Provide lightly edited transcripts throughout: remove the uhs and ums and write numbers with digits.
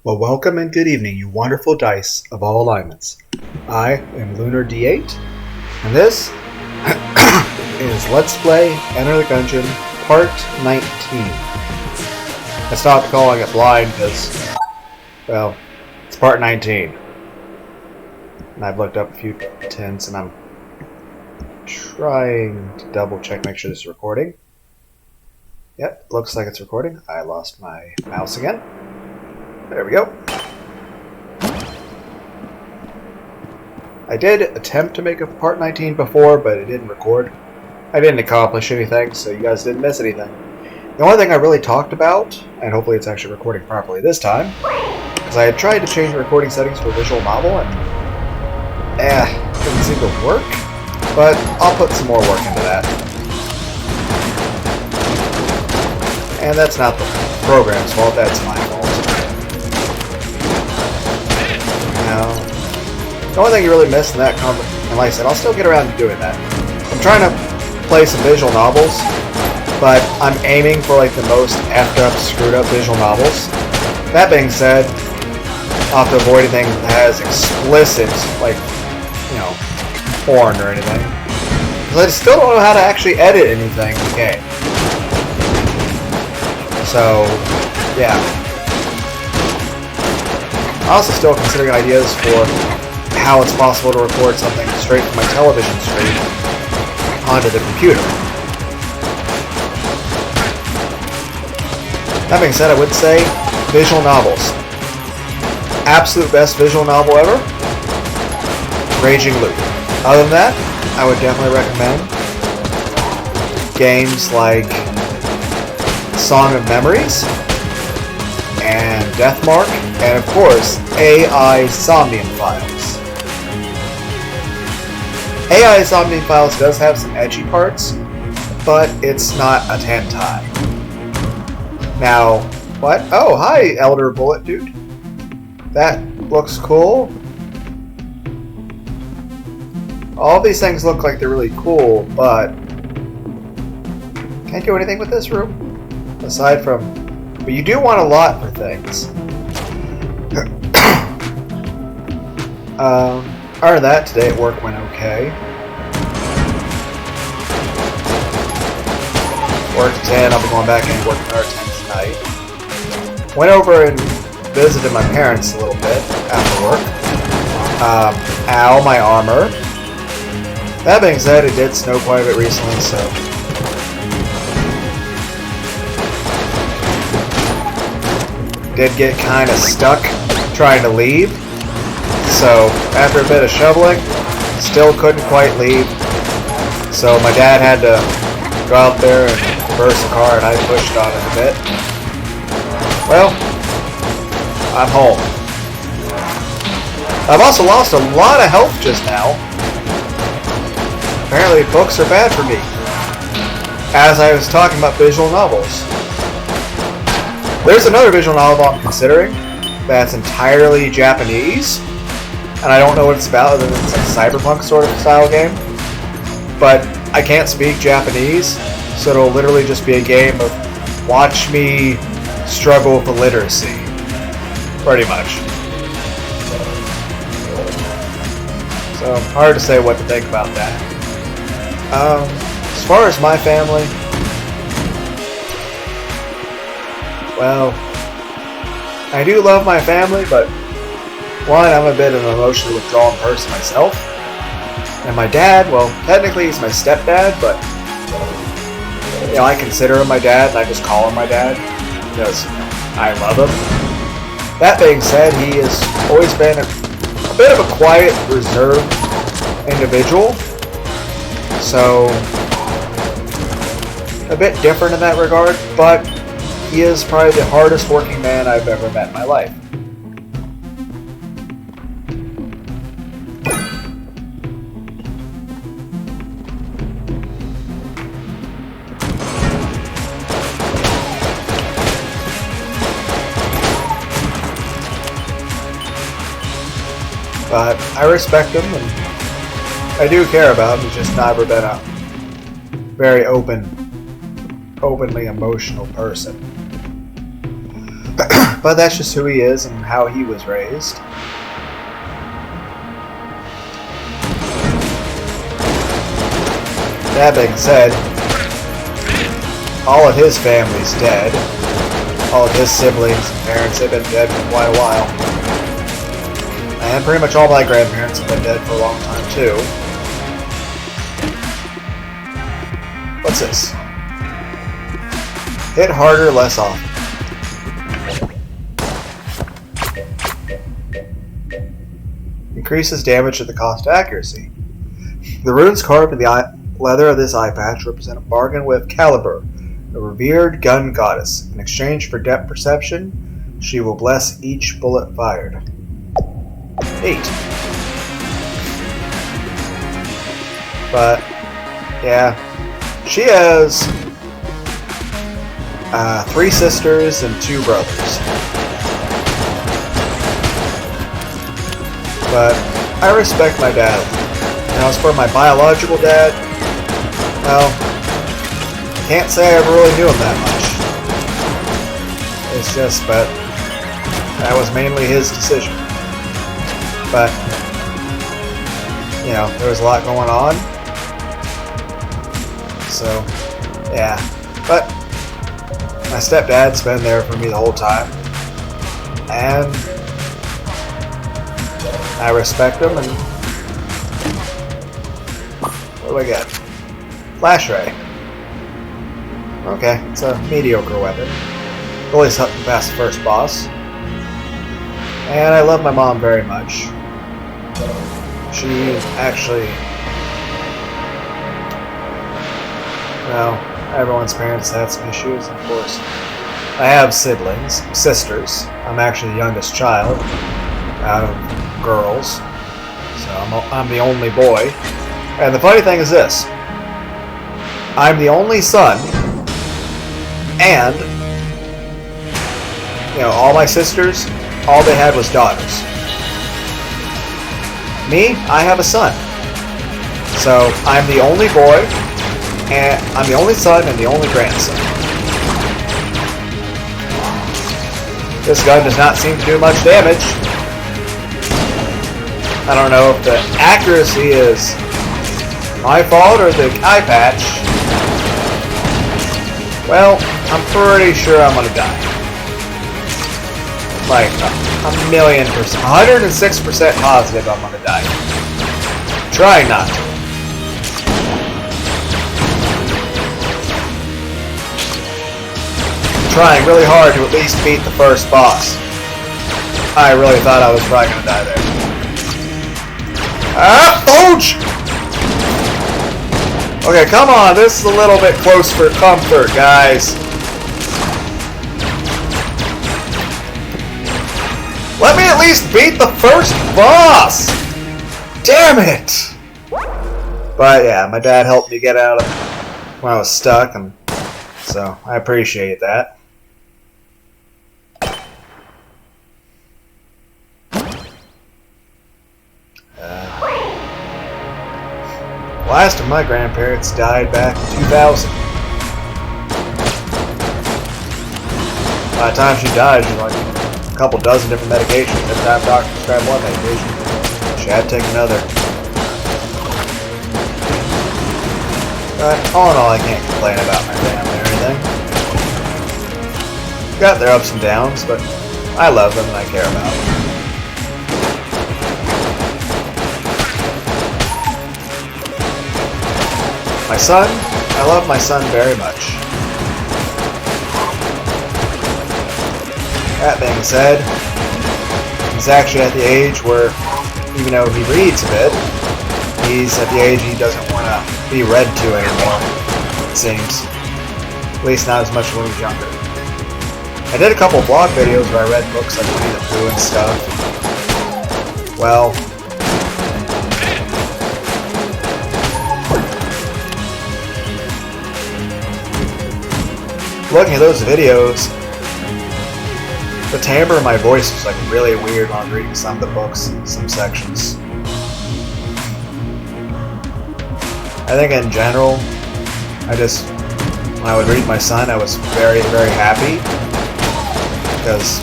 Well, welcome and good evening, you wonderful dice of all alignments. I am Lunar D8, and this is Let's Play Enter the Gungeon Part 19. I stopped calling it blind because, well, it's Part 19. And I've looked up a few tints, and I'm trying to double check, make sure this is recording. Yep, looks like it's recording. I lost my mouse again. There we go. I did attempt to make a part 19 before, but it didn't record. I didn't accomplish anything, so you guys didn't miss anything. The only thing I really talked about, and hopefully it's actually recording properly this time, is I had tried to change the recording settings for visual novel, and didn't seem to work. But I'll put some more work into that. And that's not the program's fault, that's my fault. Now, the only thing you really missed in that and like I said, I'll still get around to doing that. I'm trying to play some visual novels, but I'm aiming for like the most effed up, screwed up visual novels. That being said, I'll have to avoid anything that has explicit, like, you know, porn or anything. Because I still don't know how to actually edit anything in the game. So, yeah. I'm also still considering ideas for how it's possible to record something straight from my television screen onto the computer. That being said, I would say visual novels. Absolute best visual novel ever, Raging Loop. Other than that, I would definitely recommend games like Song of Memories and Deathmark, and of course, AI Somnium Files. AI Somnium Files does have some edgy parts, but it's not a hentai. Now, what? Oh, hi, Elder Bullet Dude. That looks cool. All these things look like they're really cool, but can't do anything with this room. Aside from, but you do want a lot for things. Other than that, today at work went okay. Worked at 10, I'll be going back and working another 10 tonight. Went over and visited my parents a little bit after work. Ow, my armor. That being said, it did snow quite a bit recently, so did get kind of stuck trying to leave. So after a bit of shoveling, still couldn't quite leave. So my dad had to go out there and reverse the car, and I pushed on it a bit. Well, I'm home. I've also lost a lot of health just now. Apparently books are bad for me. As I was talking about visual novels. There's another visual novel I'm considering that's entirely Japanese, and I don't know what it's about other than it's like cyberpunk sort of style game. But I can't speak Japanese, so it'll literally just be a game of watch me struggle with illiteracy. Pretty much. So, hard to say what to think about that. As far as my family, well, I do love my family, but one, I'm a bit of an emotionally withdrawn person myself. And my dad, well, technically he's my stepdad, but you know, I consider him my dad, and I just call him my dad because I love him. That being said, he has always been a bit of a quiet, reserved individual. So, a bit different in that regard, but he is probably the hardest working man I've ever met in my life. But I respect him, and I do care about him. He's just never been a very openly emotional person. But that's just who he is and how he was raised. That being said, all of his family's dead. All of his siblings and parents, they've been dead for quite a while. And pretty much all my grandparents have been dead for a long time too. What's this? Hit harder, less often. Increases damage at the cost of accuracy. The runes carved in the leather of this eye patch represent a bargain with Caliber, a revered gun goddess. In exchange for depth perception, she will bless each bullet fired. 8. But, yeah. She has 3 sisters and 2 brothers. But I respect my dad. And as for my biological dad, well, I can't say I ever really knew him that much. It's just, but that was mainly his decision. But, you know, there was a lot going on. So, yeah. But my stepdad's been there for me the whole time. And I respect him, and what do I get? Flash Ray. Okay, it's a mediocre weapon. Always helped me pass the first boss. And I love my mom very much. She actually... Well, everyone's parents had some issues, of course. I have siblings, sisters. I'm actually the youngest child out of girls. So I'm the only boy. And the funny thing is this. I'm the only son. And, you know, all my sisters, all they had was daughters. Me, I have a son. So I'm the only boy, and I'm the only son and the only grandson. This gun does not seem to do much damage. I don't know if the accuracy is my fault or the eye patch. Well, I'm pretty sure I'm gonna die. Like, 1,000,000%, 106% positive I'm gonna die. Try not to. Trying really hard to at least beat the first boss. I really thought I was probably gonna die there. Ah, ouch! Okay, come on, this is a little bit close for comfort, guys. Let me at least beat the first boss! Damn it! But yeah, my dad helped me get out of when I was stuck, and so I appreciate that. Last of my grandparents died back in 2000. By the time she died, she was like a couple dozen different medications. Every time doctor prescribed one medication, she had to take another. But all in all, I can't complain about my family or anything. Got their ups and downs, but I love them and I care about them. My son, I love my son very much. That being said, he's actually at the age where, even though he reads a bit, he's at the age he doesn't want to be read to anymore, it seems. At least not as much when he was younger. I did a couple vlog videos where I read books like Winnie the Pooh and stuff. Well, looking at those videos, the timbre of my voice was like really weird when I was reading some of the books, some sections. I think in general, when I would read my son, I was very, very happy because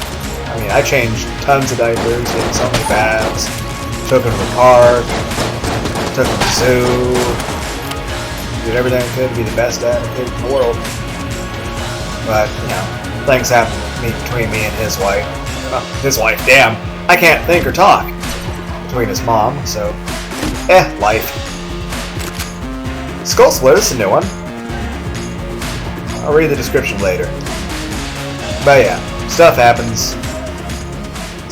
mean, I changed tons of diapers, gave him so many baths, took him to the park, took him to the zoo, did everything I could to be the best dad I could in the world. But, you know, things happened between me and his wife. His wife, damn, I can't think or talk. Between his mom, so, life. Skull Split is a new one. I'll read the description later. But yeah, stuff happens.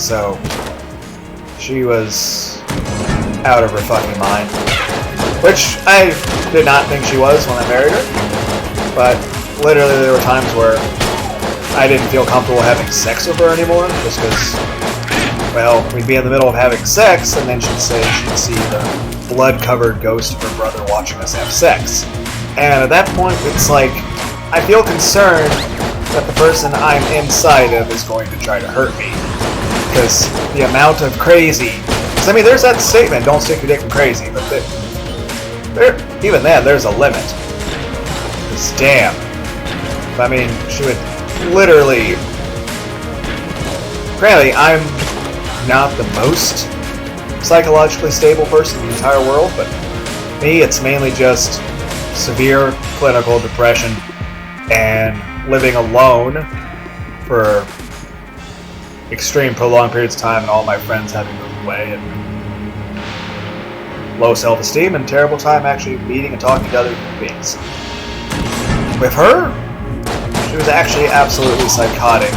So, she was out of her fucking mind. Which I did not think she was when I married her. But literally there were times where I didn't feel comfortable having sex with her anymore. Just because, well, we'd be in the middle of having sex and then she'd say she'd see the blood-covered ghost of her brother watching us have sex. And at that point, it's like, I feel concerned that the person I'm inside of is going to try to hurt me. Because the amount of crazy... I mean, there's that statement, don't stick your dick in crazy, but even then, there's a limit. Because damn. I mean, she would literally... Apparently, I'm not the most psychologically stable person in the entire world, but me, it's mainly just severe clinical depression and living alone for extreme prolonged periods of time and all my friends having moved away and low self-esteem and terrible time actually meeting and talking to other human beings. With her, she was actually absolutely psychotic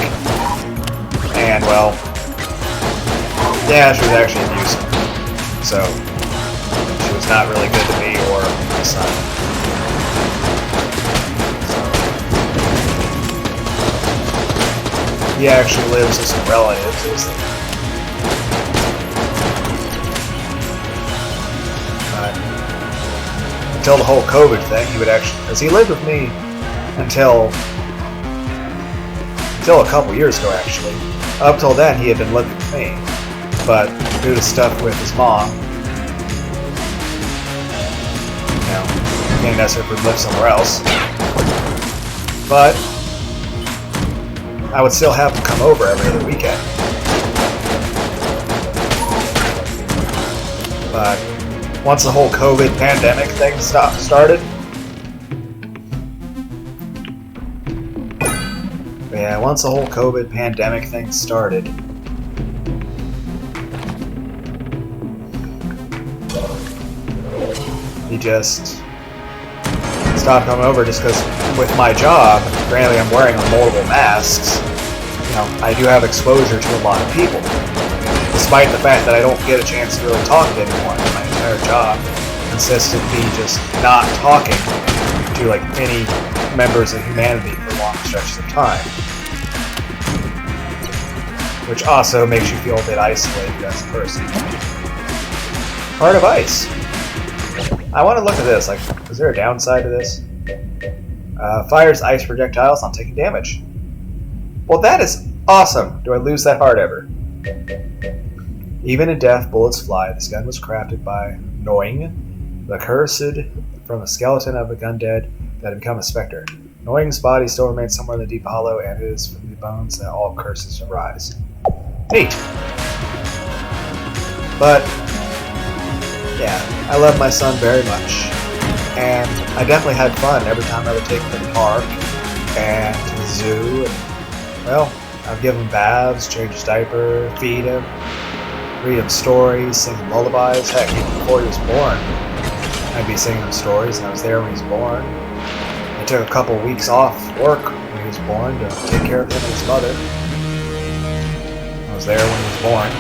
and, well, yeah, she was actually abusive. So, she was not really good to me or my son. He actually lives with some relatives. Until the whole COVID thing, he would actually, because he lived with me until a couple years ago, actually. Up till then, he had been living with me, but due to stuff with his mom, you know, he can't necessarily live somewhere else. But I would still have him come over every other weekend. But once the whole COVID pandemic thing started, he just stopped coming over just because with my job, granted I'm wearing multiple masks, you know, I do have exposure to a lot of people. Despite the fact that I don't get a chance to really talk to anyone, my entire job consists of me just not talking to like any members of humanity for long stretches of time. Which also makes you feel a bit isolated as a person. Heart of Ice. I want to look at this, like, is there a downside to this? Fires ice projectiles on taking damage. Well, that is awesome! Do I lose that heart ever? Even in death, bullets fly. This gun was crafted by Noing, the cursed from a skeleton of a gun dead that had become a specter. Noing's body still remains somewhere in the deep hollow, and it is from the bones that all curses arise. Neat! But, yeah, I love my son very much. And I definitely had fun every time I would take him to the park and to the zoo. And, well, I'd give him baths, change his diaper, feed him, read him stories, sing him lullabies. Heck, even before he was born, I'd be singing him stories, and I was there when he was born. I took a couple weeks off work when he was born to take care of him and his mother. I was there when he was born.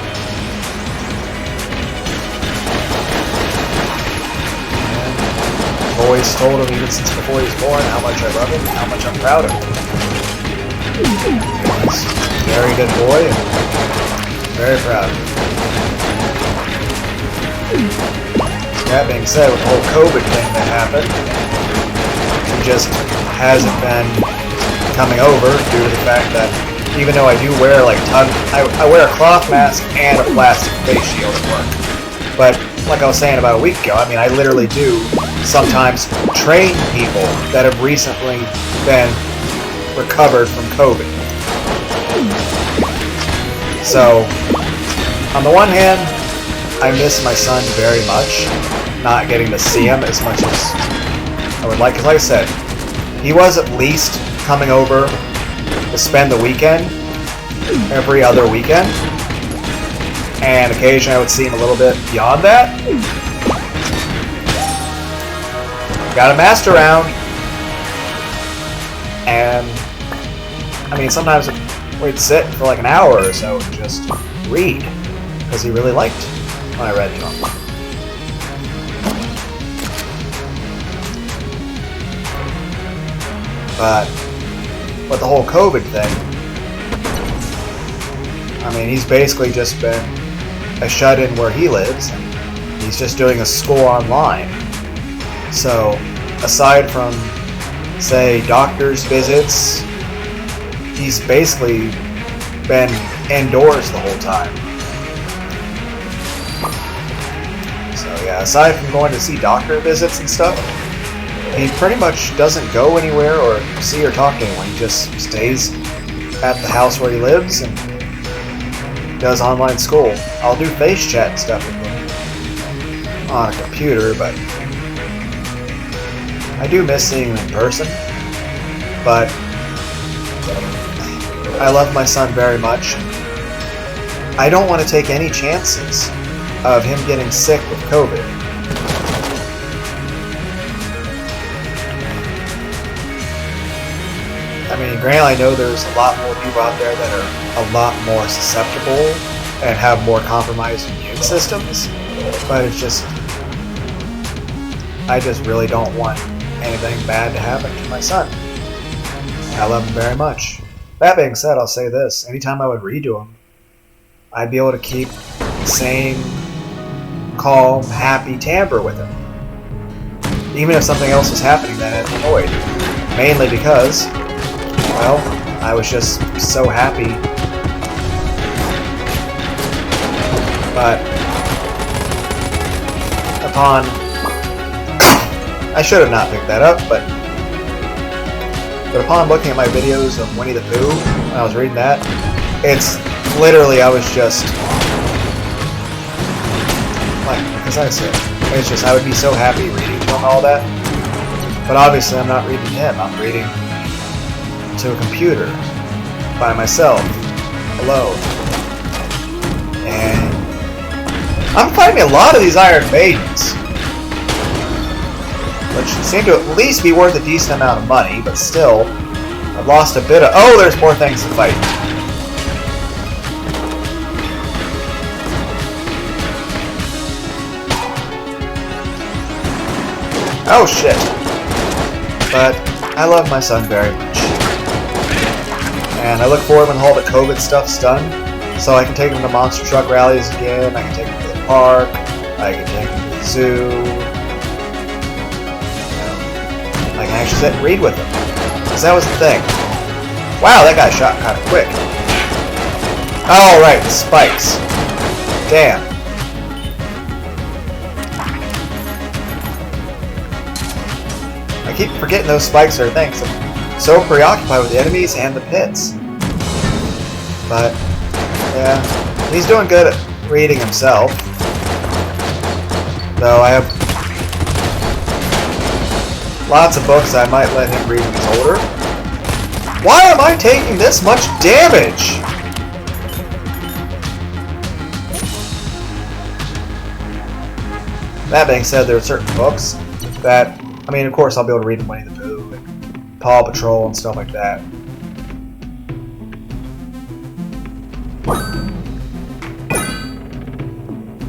I've always told him, even since before he was born, how much I love him and how much I'm proud of him. He's a very good boy and very proud of him. That being said, with the whole COVID thing that happened, he just hasn't been coming over due to the fact that even though I do wear like I wear a cloth mask and a plastic face shield at work. But like I was saying about a week ago, I mean, I literally do sometimes train people that have recently been recovered from COVID. So, on the one hand, I miss my son very much, not getting to see him as much as I would like. Because like I said, he was at least coming over to spend the weekend every other weekend. And occasionally I would see him a little bit beyond that. Got him asked around. And, I mean, sometimes we'd sit for like an hour or so and just read. Because he really liked when I read to him. But with the whole COVID thing, I mean, he's basically just been a shut-in where he lives, and he's just doing a school online. So, aside from, say, doctor's visits, he's basically been indoors the whole time. So yeah, aside from going to see doctor visits and stuff, he pretty much doesn't go anywhere or see or talk to anyone. He just stays at the house where he lives and does online school. I'll do face chat and stuff with him on a computer, but I do miss seeing him in person. But I love my son very much. I don't want to take any chances of him getting sick with COVID. I mean, granted, I know there's a lot more people out there that are a lot more susceptible and have more compromised immune systems, but it's just, I just really don't want anything bad to happen to my son. I love him very much. That being said, I'll say this. Anytime I would read to him, I'd be able to keep the same calm, happy timbre with him. Even if something else was happening that had annoyed. Mainly because, well, I was just so happy. But upon... I should have not picked that up, but upon looking at my videos of Winnie the Pooh, when I was reading that, it's literally, I was just... like, because I said, it's just, I would be so happy reading to him and all that. But obviously I'm not reading to him, I'm reading to a computer, by myself, alone. And I'm finding a lot of these Iron Maidens, which seem to at least be worth a decent amount of money, but still, I've lost a bit of... Oh, there's more things to fight. Oh shit. But I love my son very much. And I look forward when all the COVID stuff's done, so I can take him to monster truck rallies again, I can take him to the park, I can take him to the zoo. I can actually sit and read with him. Because that was the thing. Wow, that got shot kind of quick. Oh, right, the spikes. Damn. I keep forgetting those spikes are things. I'm so preoccupied with the enemies and the pits. But, yeah, he's doing good at reading himself. Though I have lots of books I might let him read when he's older. Why am I taking this much damage? That being said, there are certain books that, I mean, of course I'll be able to read Winnie the Pooh and Paw Patrol and stuff like that.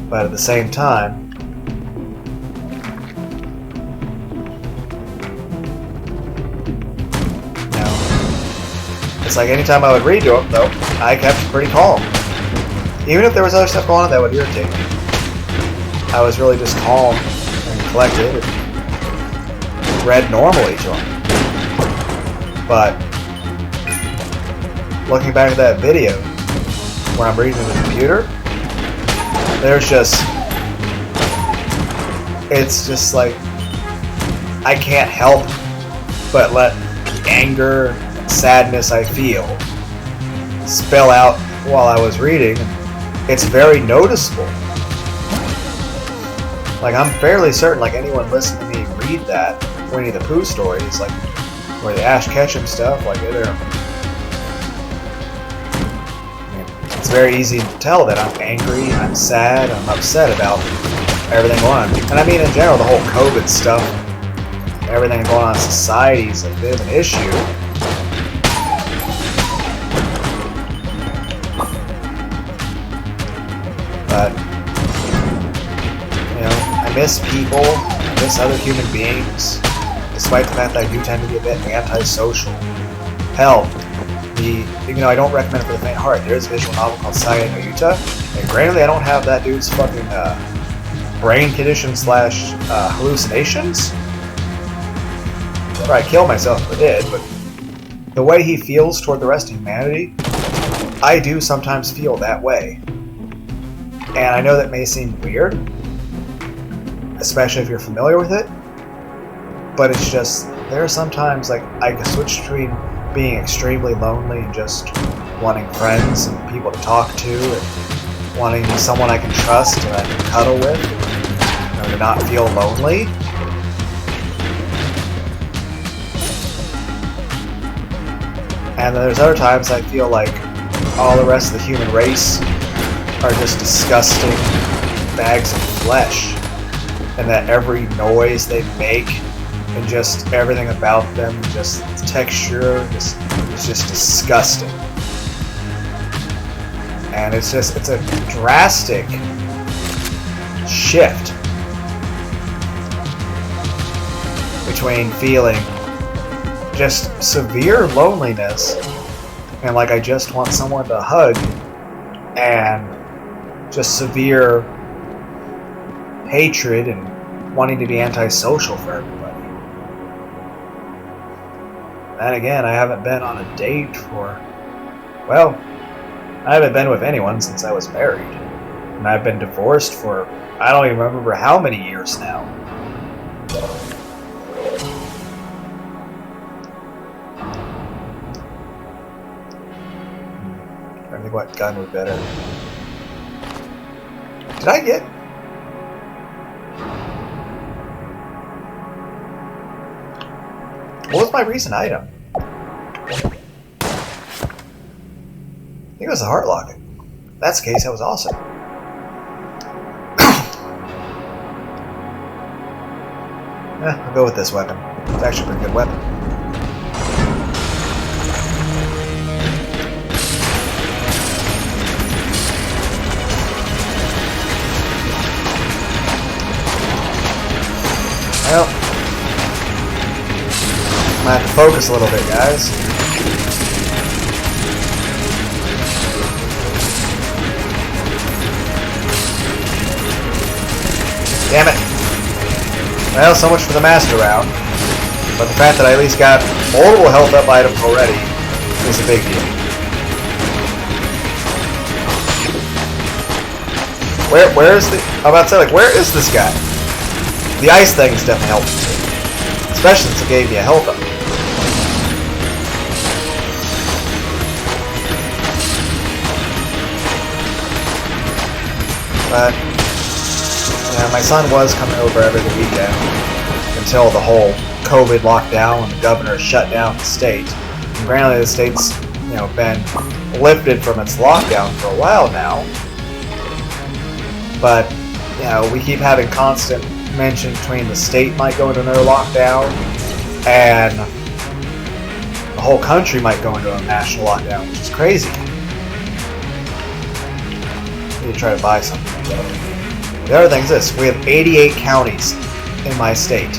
But at the same time, it's like anytime I would read to him, though, I kept pretty calm. Even if there was other stuff going on that would irritate me, I was really just calm and collected and read normally to him. But looking back at that video where I'm reading to the computer, there's just... it's just like... I can't help but let the anger... sadness I feel spill out while I was reading. It's very noticeable. Like, I'm fairly certain, like, anyone listening to me read that Winnie the Pooh stories, like, or the Ash Ketchum stuff, like, it's very easy to tell that I'm angry, I'm sad, I'm upset about everything going on. And I mean, in general, the whole COVID stuff, everything going on in society is a bit of an issue. But, you know, I miss people, I miss other human beings, despite the fact that I do tend to be a bit antisocial. Hell, even though I don't recommend it for the faint of heart, there is a visual novel called Saga no Yuta, and granted I don't have that dude's fucking brain condition / hallucinations. I'd probably kill myself if I did, but the way he feels toward the rest of humanity, I do sometimes feel that way. And I know that may seem weird, especially if you're familiar with it, but it's just, there are sometimes, like, I can switch between being extremely lonely and just wanting friends and people to talk to and wanting someone I can trust and I can cuddle with, you know, to not feel lonely. And then there's other times I feel like all the rest of the human race are just disgusting bags of flesh, and that every noise they make and just everything about them, just the texture, is just disgusting. And it's a drastic shift between feeling just severe loneliness and like I just want someone to hug, and just severe hatred and wanting to be antisocial for everybody. And again, I haven't been on a date for, well, I haven't been with anyone since I was married. And I've been divorced for, I don't even remember how many years now. I think what gun would better. Did I get... What was my recent item? I think it was a heart locket. If that's the case, that was awesome. I'll go with this weapon. It's actually a pretty good weapon. Well, I'm gonna have to focus a little bit, guys. Damn it. Well, so much for the master round. But the fact that I at least got multiple health up items already is a big deal. Where's the... I'm about to say, like, where is this guy? The ice thing is definitely helpful too. Especially since it gave me a health up. But, yeah, my son was coming over every weekend until the whole COVID lockdown and the governor shut down the state. And granted, the state's, you know, been lifted from its lockdown for a while now. But, you know, we keep having constant mention between the state might go into another lockdown and the whole country might go into a national lockdown, which is crazy. I need to try to buy something. The other thing is this: we have 88 counties in my state,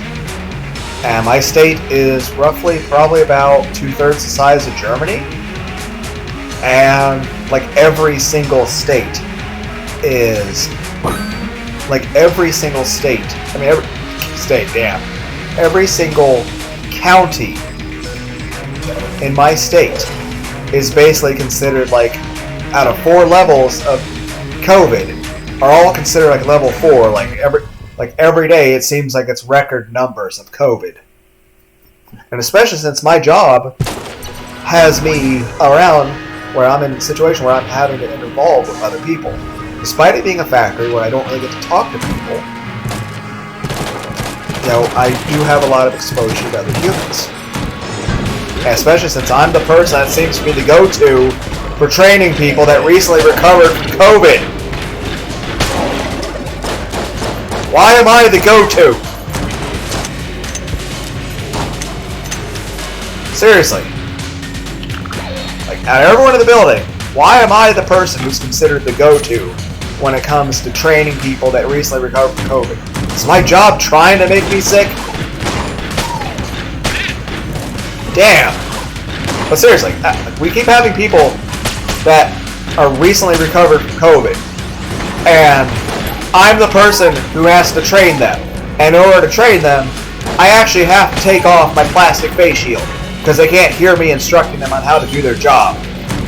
and my state is roughly probably about 2/3 the size of Germany, and like every single state is every single county in my state is basically considered, like, out of 4 levels of COVID, are all considered like level 4. Like every day, it seems like it's record numbers of COVID, and especially since my job has me around where I'm in a situation where I'm having to involve with other people. Despite it being a factory where I don't really get to talk to people, I do have a lot of exposure to other humans. And especially since I'm the person that seems to be the go-to for training people that recently recovered from COVID. Why am I the go-to? Seriously. Like, out of everyone in the building, why am I the person who's considered the go-to when it comes to training people that recently recovered from COVID? Is my job trying to make me sick? Damn. But seriously, we keep having people that are recently recovered from COVID, and I'm the person who has to train them. And in order to train them, I actually have to take off my plastic face shield, because they can't hear me instructing them on how to do their job.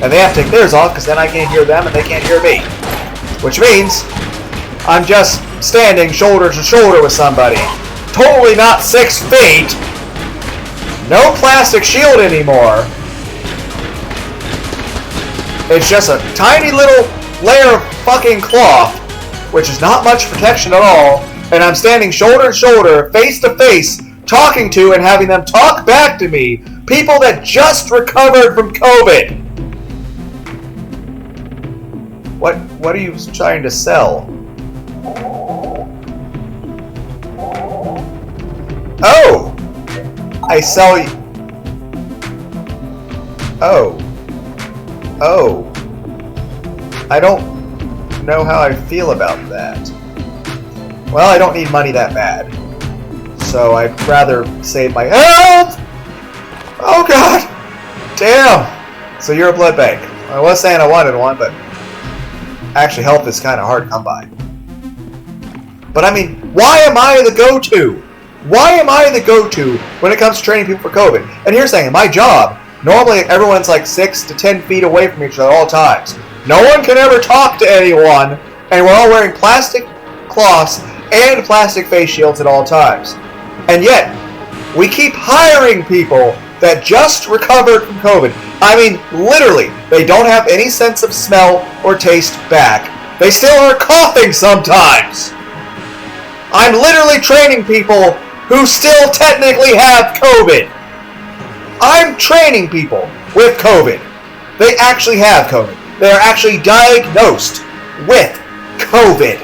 And they have to take theirs off, because then I can't hear them and they can't hear me. Which means I'm just standing shoulder to shoulder with somebody. Totally not 6 feet. No plastic shield anymore. It's just a tiny little layer of fucking cloth, which is not much protection at all, and I'm standing shoulder to shoulder, face to face, talking to and having them talk back to me, people that just recovered from COVID. What are you trying to sell? Oh! I sell you... Oh. I don't know how I feel about that. Well, I don't need money that bad. So I'd rather save my health! Oh god! Damn! So you're a blood bank. I was saying I wanted one, but actually health is kind of hard to come by. But I mean, why am I the go-to? Why am I the go-to when it comes to training people for COVID? And here's the thing, in my job, normally everyone's like 6 to 10 feet away from each other at all times. No one can ever talk to anyone, and we're all wearing plastic cloths and plastic face shields at all times. And yet, we keep hiring people that just recovered from COVID. I mean, literally, they don't have any sense of smell or taste back. They still are coughing sometimes. I'm literally training people who still technically have COVID. I'm training people with COVID. They actually have COVID. They are actually diagnosed with COVID.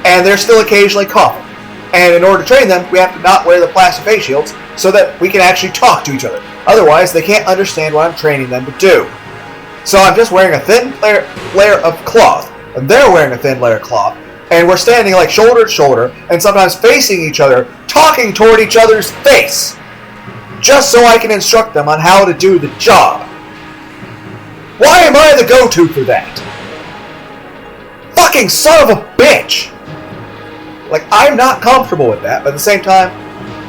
And they're still occasionally coughing. And in order to train them, we have to not wear the plastic face shields so that we can actually talk to each other. Otherwise, they can't understand what I'm training them to do. So I'm just wearing a thin layer of cloth, and they're wearing a thin layer of cloth, and we're standing like shoulder to shoulder, and sometimes facing each other, talking toward each other's face, just so I can instruct them on how to do the job. Why am I the go-to for that? Fucking son of a bitch! Like, I'm not comfortable with that, but at the same time,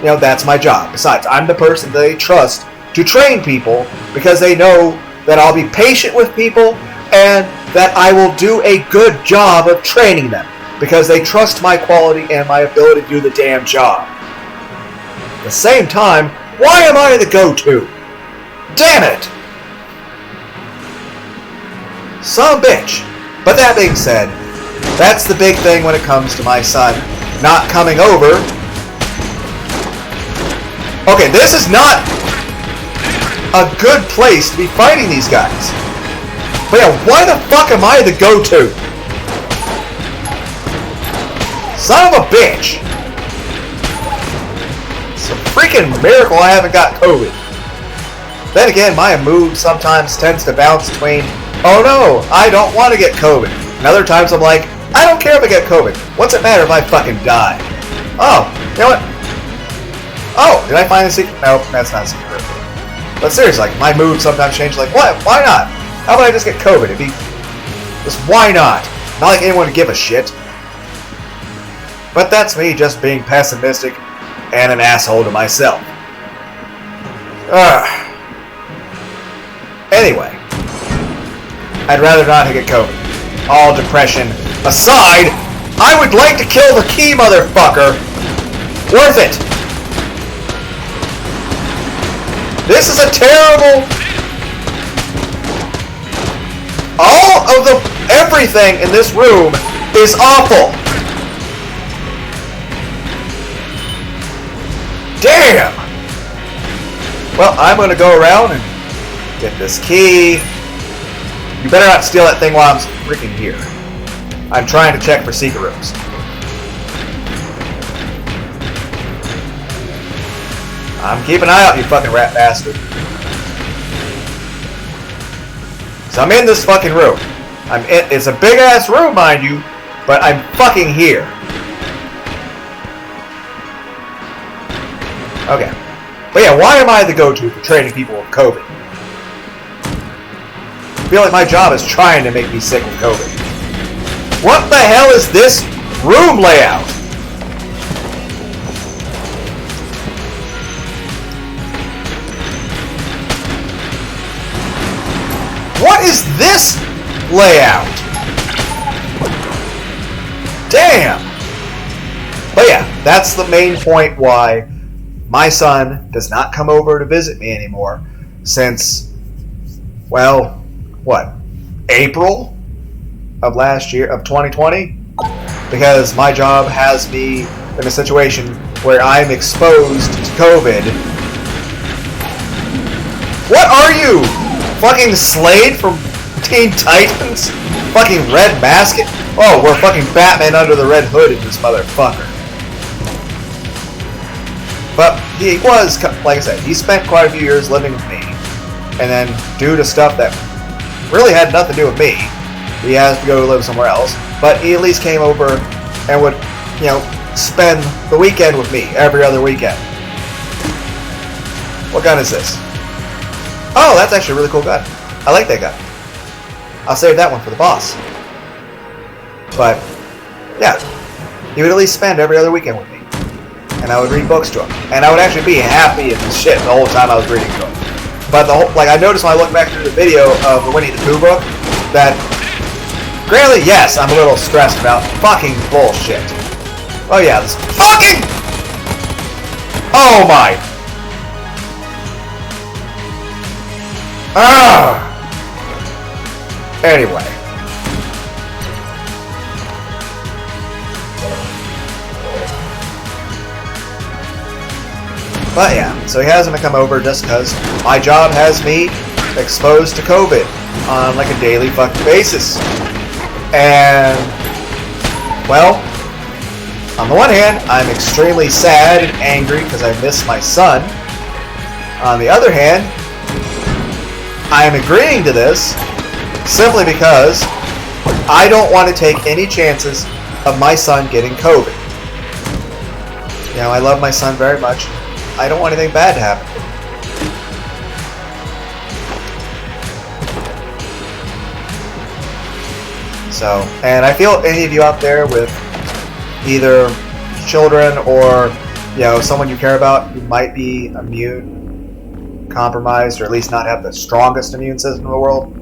that's my job. Besides, I'm the person they trust to train people because they know that I'll be patient with people and that I will do a good job of training them because they trust my quality and my ability to do the damn job. At the same time, why am I the go-to? Damn it! Son of a bitch. But that being said, that's the big thing when it comes to my son not coming over. Okay, this is not a good place to be fighting these guys. But yeah, why the fuck am I the go-to? Son of a bitch. It's a freaking miracle I haven't got COVID. Then again, my mood sometimes tends to bounce between, oh no, I don't want to get COVID. And other times I'm like, I don't care if I get COVID. What's it matter if I fucking die? Oh, you know what? Oh, did I find a secret? Nope, that's not a secret. But seriously, like, my mood sometimes changes. Like, what? Why not? How about I just get COVID? It'd be just why not? Not like anyone would give a shit. But that's me just being pessimistic and an asshole to myself. Anyway, I'd rather not get COVID. All depression aside, I would like to kill the key motherfucker. Worth it. This is a terrible All of everything in this room is awful. Damn! Well, I'm gonna go around and get this key. You better not steal that thing while I'm freaking here. I'm trying to check for secret rooms. I'm keeping an eye out, you fucking rat bastard. So I'm in this fucking room. It's a big ass room, mind you, but I'm fucking here. Okay. But yeah, why am I the go-to for training people with COVID? I feel like my job is trying to make me sick with COVID. What the hell is this room layout? What is this layout? Damn! But yeah, that's the main point why my son does not come over to visit me anymore since, well, what, April of last year, of 2020? Because my job has me in a situation where I'm exposed to COVID. What are you? Fucking Slade from Teen Titans? Fucking Red Mask? Oh, we're fucking Batman under the Red Hood in this motherfucker. But he was, like I said, he spent quite a few years living with me. And then due to stuff that really had nothing to do with me, he has to go live somewhere else. But he at least came over and would, you know, spend the weekend with me every other weekend. What gun is this? Oh, that's actually a really cool gun. I like that gun. I'll save that one for the boss. But, yeah. He would at least spend every other weekend with me. And I would read books to him. And I would actually be happy as shit the whole time I was reading to him. But the whole, like, I noticed when I look back through the video of the Winnie the Pooh book that, granted, yes, I'm a little stressed about fucking bullshit. Oh yeah, this fucking... Oh my... Ah! Anyway. But yeah, so he hasn't come over just because my job has me exposed to COVID on like a daily fucking basis. And, well, on the one hand, I'm extremely sad and angry because I miss my son. On the other hand, I am agreeing to this simply because I don't want to take any chances of my son getting COVID. You know, I love my son very much. I don't want anything bad to happen to him. So, and I feel any of you out there with either children or, you know, someone you care about who might be immune compromised or at least not have the strongest immune system in the world.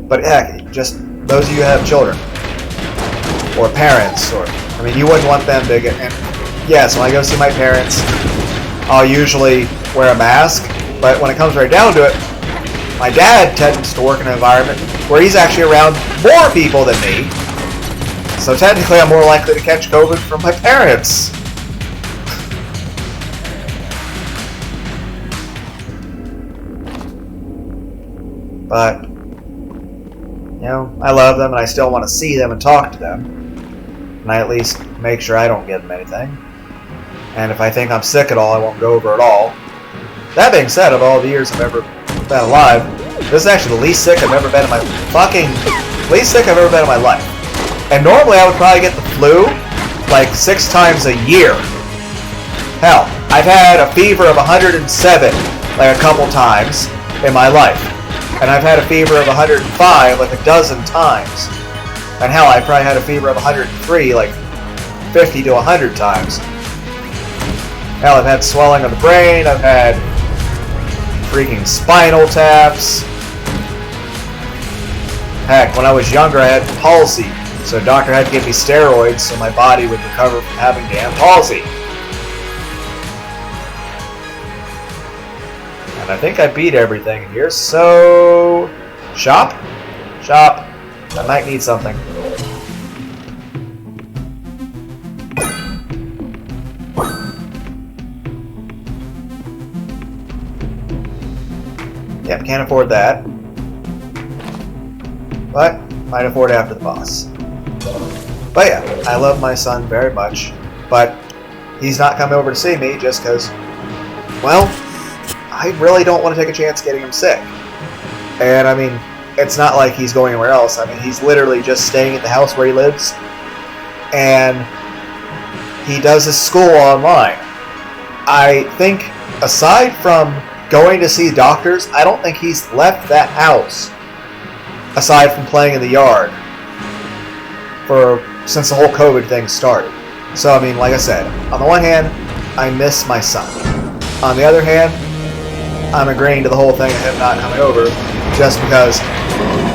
But heck, just those of you who have children or parents, or, I mean, you wouldn't want them to get, and yes, when I go see my parents, I'll usually wear a mask, but when it comes right down to it, my dad tends to work in an environment where he's actually around more people than me. So technically I'm more likely to catch COVID from my parents. But, you know, I love them and I still want to see them and talk to them. And I at least make sure I don't give them anything. And if I think I'm sick at all, I won't go over at all. That being said, of all the years I've ever been alive, this is actually the least sick I've ever been in my least sick I've ever been in my life. And normally I would probably get the flu like 6 times a year. Hell, I've had a fever of 107 like a couple times in my life. And I've had a fever of 105 like a dozen times. And hell, I probably had a fever of 103 like 50 to 100 times. Hell, I've had swelling of the brain, I've had freaking spinal taps. Heck, when I was younger I had palsy, so a doctor had to give me steroids so my body would recover from having damn palsy. And I think I beat everything in here, so... Shop? Shop. I might need something. Yep, can't afford that. But might afford after the boss. But yeah, I love my son very much. But he's not coming over to see me just because, well, I really don't want to take a chance getting him sick. And I mean, it's not like he's going anywhere else. I mean, he's literally just staying at the house where he lives. And he does his school online. I think, aside from going to see doctors, I don't think he's left that house, aside from playing in the yard, since the whole COVID thing started. So, I mean, like I said, on the one hand, I miss my son. On the other hand, I'm agreeing to the whole thing of him not coming over, just because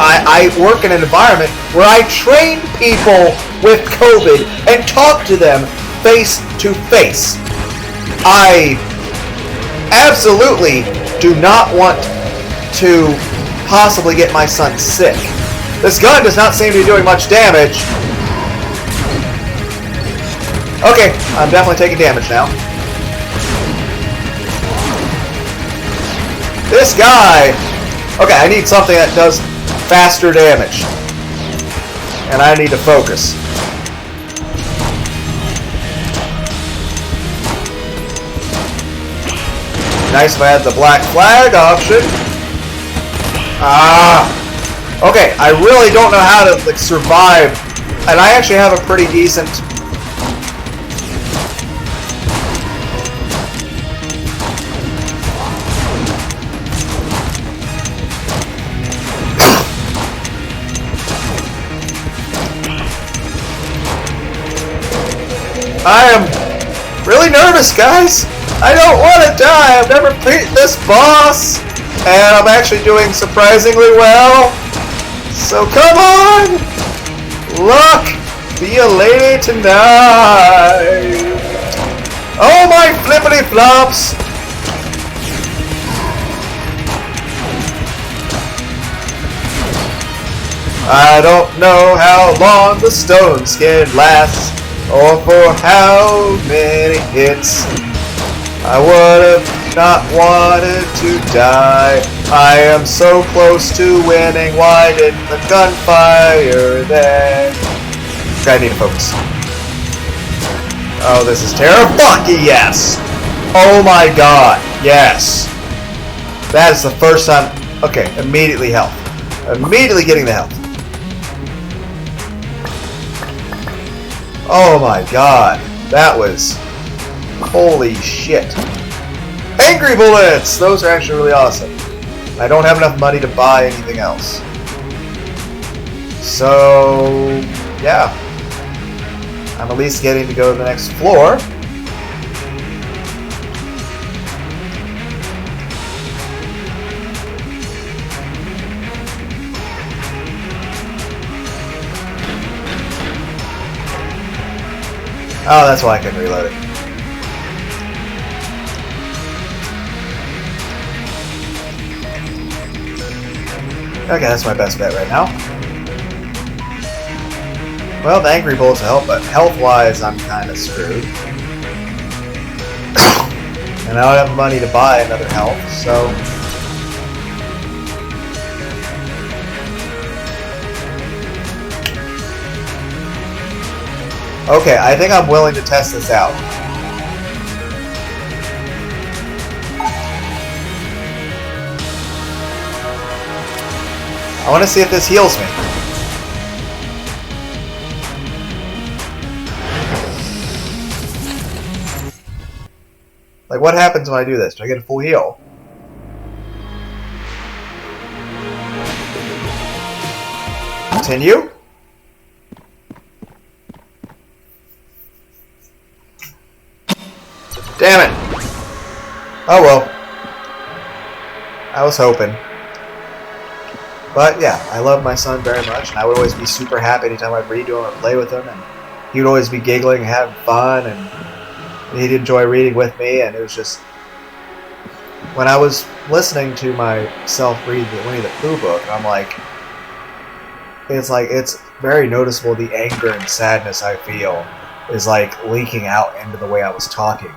I work in an environment where I train people with COVID and talk to them face to face. I absolutely do not want to possibly get my son sick. This gun does not seem to be doing much damage. Okay, I'm definitely taking damage now. This guy! Okay, I need something that does faster damage. And I need to focus. Nice if I had the black flag option. Okay, I really don't know how to survive. And I actually have a pretty decent... I am really nervous, guys. I don't want to die. I've never beat this boss. And I'm actually doing surprisingly well. So come on. Look. Be a lady tonight. Oh my flippity flops. I don't know how long the stone skin lasts, or for how many hits. I would have not wanted to die. I am so close to winning. Why didn't the gunfire then? I need to focus. Oh, this is terrible. Fucky yes! Oh my god, yes. That is the first time. Okay, immediately health. Immediately getting the health. Oh my god, that was... Holy shit. Angry bullets! Those are actually really awesome. I don't have enough money to buy anything else. So, yeah. I'm at least getting to go to the next floor. Oh, that's why I couldn't reload it. Okay, that's my best bet right now. Well, the angry bullets will help, but health-wise, I'm kind of screwed. And I don't have money to buy another health, so... Okay, I think I'm willing to test this out. I want to see if this heals me. Like, what happens when I do this? Do I get a full heal? Continue? Damn it! Oh well. I was hoping. But yeah, I love my son very much, and I would always be super happy anytime I'd read to him or play with him, and he would always be giggling and having fun, and he'd enjoy reading with me, and it was just... When I was listening to myself read the Winnie the Pooh book, I'm like, it's very noticeable. The anger and sadness I feel is like leaking out into the way I was talking.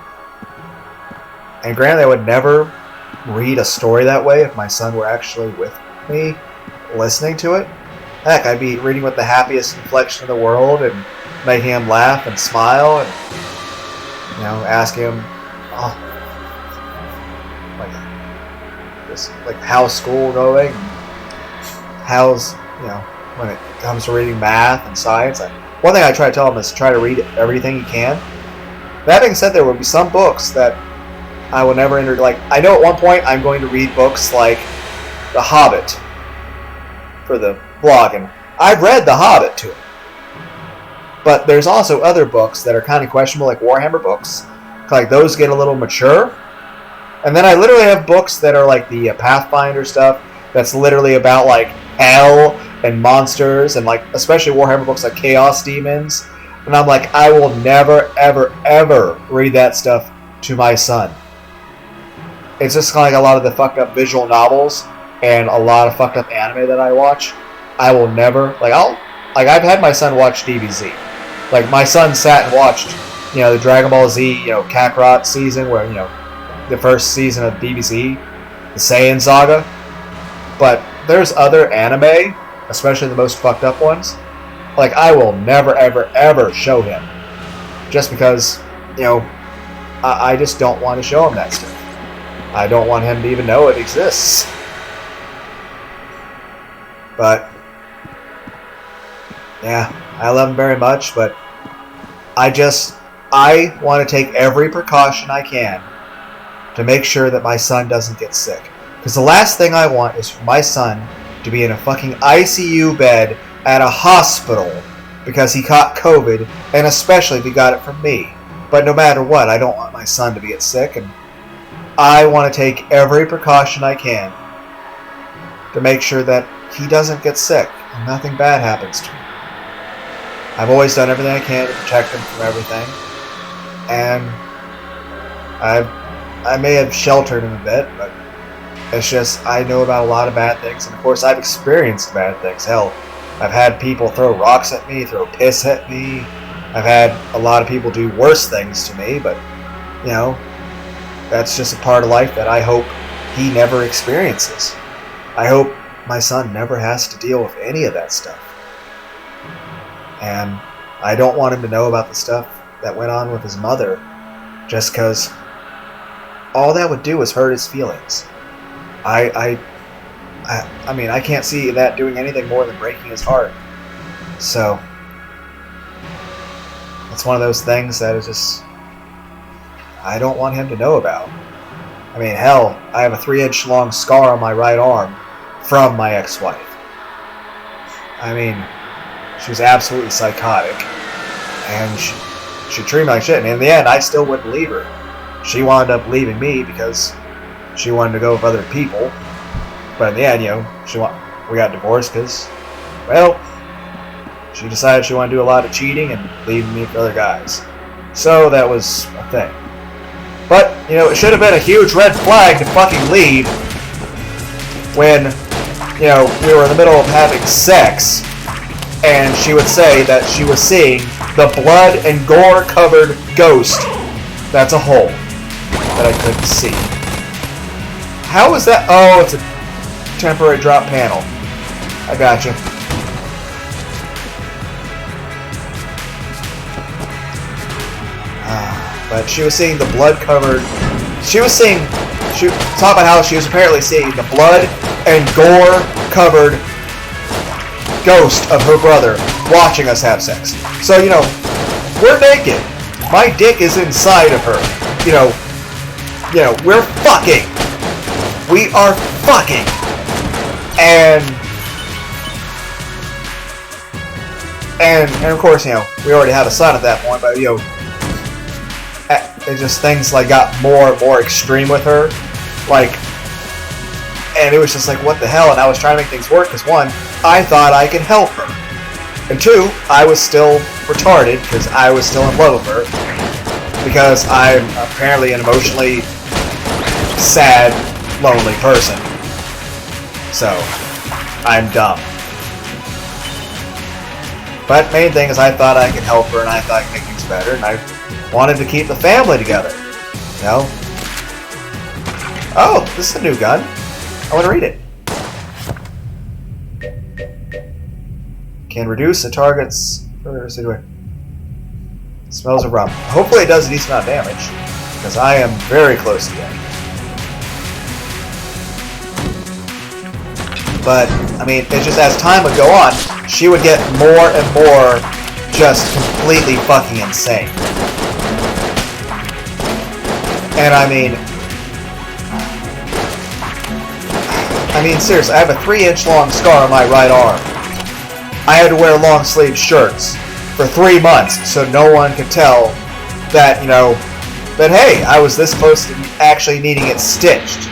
And granted, I would never read a story that way if my son were actually with me, listening to it. Heck, I'd be reading with the happiest inflection in the world and making him laugh and smile and, asking him, like how's school going? How's, when it comes to reading math and science. One thing I try to tell him is try to read everything you can. That being said, there will be some books that I will never enter. Like, I know at one point I'm going to read books like The Hobbit for the blog, and I've read The Hobbit to him. But there's also other books that are kind of questionable, like Warhammer books. Like, those get a little mature. And then I literally have books that are like the Pathfinder stuff that's literally about, like, hell and monsters, and, like, especially Warhammer books like Chaos Demons. And I'm like, I will never, ever, ever read that stuff to my son. It's just kind of like a lot of the fucked up visual novels and a lot of fucked up anime that I watch. I will never, I've had my son watch DBZ. Like, my son sat and watched, the Dragon Ball Z, Kakarot season, where, the first season of DBZ, the Saiyan Saga. But there's other anime, especially the most fucked up ones, like, I will never, ever, ever show him. Just because, I just don't want to show him that stuff. I don't want him to even know it exists. But, yeah, I love him very much, but I want to take every precaution I can to make sure that my son doesn't get sick. Because the last thing I want is for my son to be in a fucking ICU bed at a hospital because he caught COVID, and especially if he got it from me. But no matter what, I don't want my son to get sick, and I want to take every precaution I can to make sure that he doesn't get sick and nothing bad happens to him. I've always done everything I can to protect him from everything, and I may have sheltered him a bit, but it's just I know about a lot of bad things, and of course I've experienced bad things. Hell, I've had people throw rocks at me, throw piss at me. I've had a lot of people do worse things to me, but, that's just a part of life that I hope he never experiences. I hope my son never has to deal with any of that stuff. And I don't want him to know about the stuff that went on with his mother, just because all that would do is hurt his feelings. I mean, I can't see that doing anything more than breaking his heart. So, it's one of those things that is just, I don't want him to know about. I mean, hell, I have a 3-inch long scar on my right arm from my ex-wife. I mean, she was absolutely psychotic, and she treated me like shit, and in the end, I still wouldn't leave her. She wound up leaving me because she wanted to go with other people, but in the end, we got divorced because, well, she decided she wanted to do a lot of cheating and leaving me for other guys. So that was a thing. But, it should have been a huge red flag to fucking leave when, we were in the middle of having sex, and she would say that she was seeing the blood and gore covered ghost. That's a hole that I couldn't see. How is that? Oh, it's a temporary drop panel. I gotcha. But she was seeing the blood-covered... talk about how she was apparently seeing the blood and gore-covered ghost of her brother watching us have sex. So, we're naked. My dick is inside of her. We're fucking. We are fucking. And of course, we already have a son at that point, but, it just things like got more and more extreme with her, and it was just like, what the hell? And I was trying to make things work because, one, I thought I could help her, and two, I was still retarded because I was still in love with her because I'm apparently an emotionally sad, lonely person. So I'm dumb. But main thing is I thought I could help her and I thought I could make things better and I wanted to keep the family together. You know? Oh, this is a new gun. I want to read it. Can reduce the target's smells of rum. Hopefully it does a decent amount of damage, because I am very close to that. But, I mean, it's just as time would go on, she would get more and more just completely fucking insane. And I mean, seriously, I have a 3-inch long scar on my right arm. I had to wear long sleeve shirts for 3 months so no one could tell that, you know, that hey, I was this close to actually needing it stitched.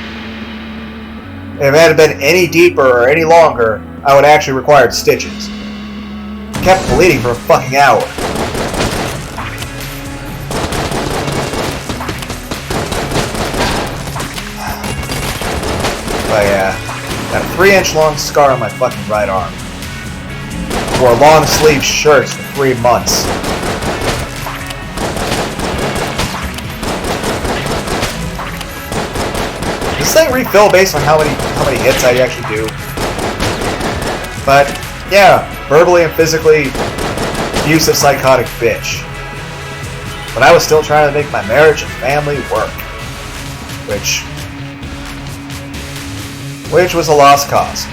If it had been any deeper or any longer, I would actually require stitches. It kept bleeding for a fucking hour. But yeah, got a 3-inch long scar on my fucking right arm. Wore long sleeve shirts for 3 months. Does this thing refill based on how many hits I actually do? But yeah, verbally and physically abusive, psychotic bitch. But I was still trying to make my marriage and family work, which was a lost cause.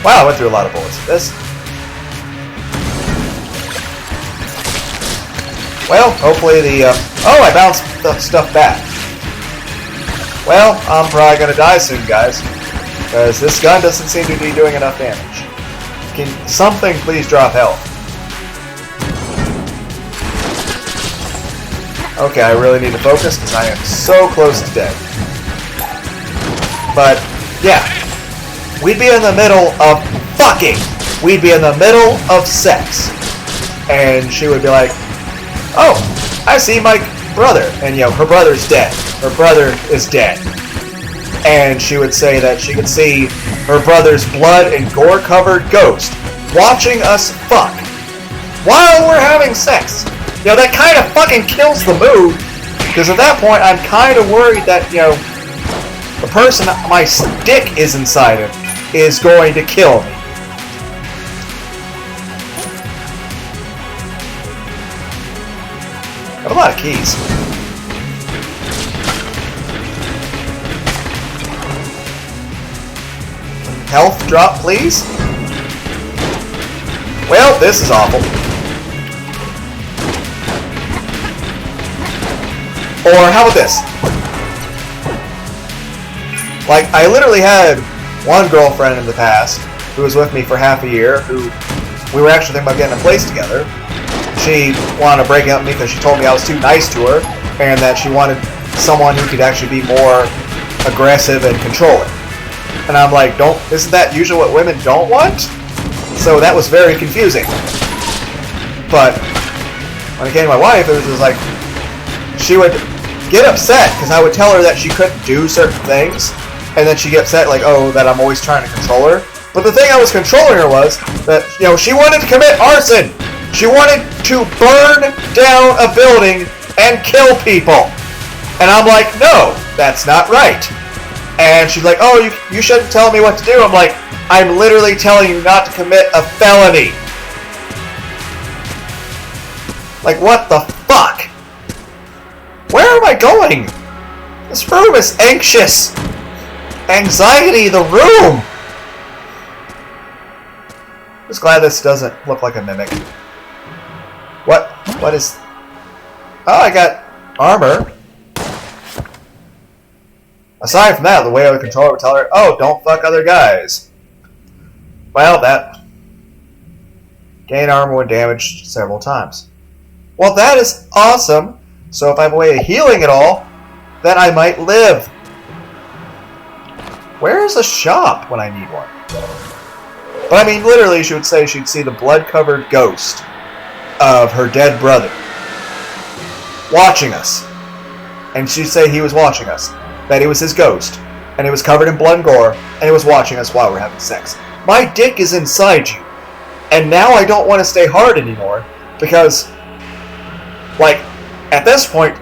Wow, I went through a lot of bullets with this. Well, hopefully the... oh, I bounced the stuff back. Well, I'm probably going to die soon, guys. Because this gun doesn't seem to be doing enough damage. Can something please drop health? Okay, I really need to focus because I am so close to death. But, yeah. We'd be in the middle of fucking. We'd be in the middle of sex. And she would be like, oh, I see my brother. And, you know, her brother's dead. Her brother is dead. And she would say that she could see her brother's blood and gore-covered ghost watching us fuck while we're having sex. You know, that kind of fucking kills the mood. Because at that point, I'm kind of worried that, you know, the person my dick is inside of is going to kill me. I have a lot of keys. Health drop, please. Well, this is awful. Or how about this? Like, I literally had one girlfriend in the past who was with me for half a year, who we were actually thinking about getting a place together. She wanted to break up with me because she told me I was too nice to her, and that she wanted someone who could actually be more aggressive and controlling. And I'm like, isn't that usually what women don't want? So that was very confusing. But when it came to my wife, it was just like, she would get upset because I would tell her that she couldn't do certain things, and then she'd get upset like, oh, that I'm always trying to control her. But the thing I was controlling her was that, you know, she wanted to commit arson. She wanted to burn down a building and kill people. And I'm like, no, that's not right. And she's like, oh, you shouldn't tell me what to do. I'm like, I'm literally telling you not to commit a felony. Like, what the fuck? Where am I going? This room is anxious. Anxiety, the room. Just glad this doesn't look like a mimic. What is... Oh, I got armor. Aside from that, the way I would control her would tell her, oh, don't fuck other guys. Well, that... Gain armor when damaged several times. Well, that is awesome. So if I have a way of healing it all, then I might live. Where is a shop when I need one? But I mean, literally, she would say she'd see the blood-covered ghost of her dead brother watching us. And she'd say he was watching us. That he was his ghost. And he was covered in blood and gore. And he was watching us while we're having sex. My dick is inside you. And now I don't want to stay hard anymore because, like, at this point,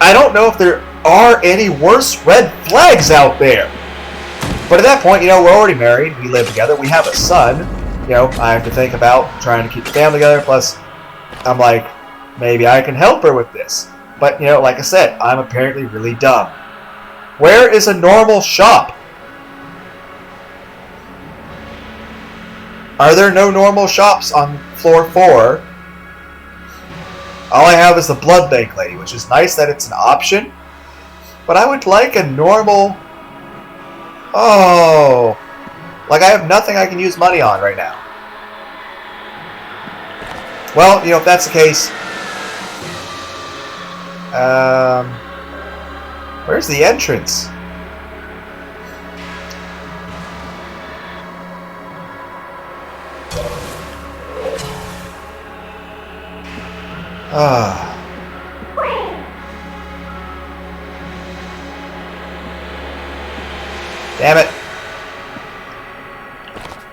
I don't know if there are any worse red flags out there. But at that point, we're already married. We live together. We have a son. I have to think about trying to keep the family together. Plus, I'm like, maybe I can help her with this. But, like I said, I'm apparently really dumb. Where is a normal shop? Are there no normal shops on floor 4? All I have is the blood bank lady, which is nice that it's an option. But I would like a normal... Oh... Like I have nothing I can use money on right now. Well, if that's the case... Where's the entrance? Damn it.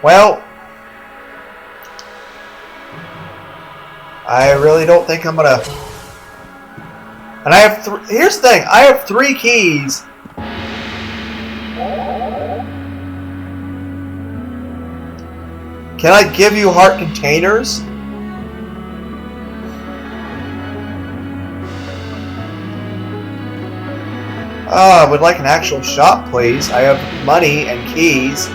Well, I really don't think I'm gonna... And I have here's the thing, I have 3 keys. Can I give you heart containers? I would like an actual shop, please. I have money and keys.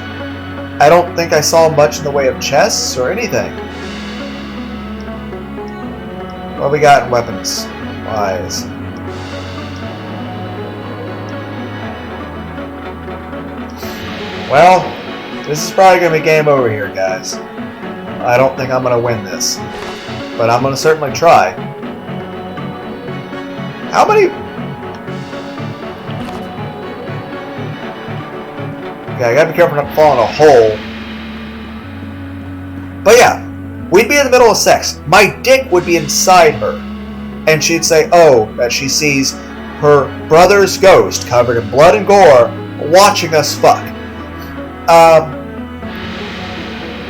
I don't think I saw much in the way of chests or anything. What we got in weapons wise? Well, this is probably going to be game over here, guys. I don't think I'm going to win this. But I'm going to certainly try. How many... Okay, I gotta be careful not to fall in a hole. But yeah, we'd be in the middle of sex. My dick would be inside her. And she'd say, oh, that she sees her brother's ghost covered in blood and gore watching us fuck.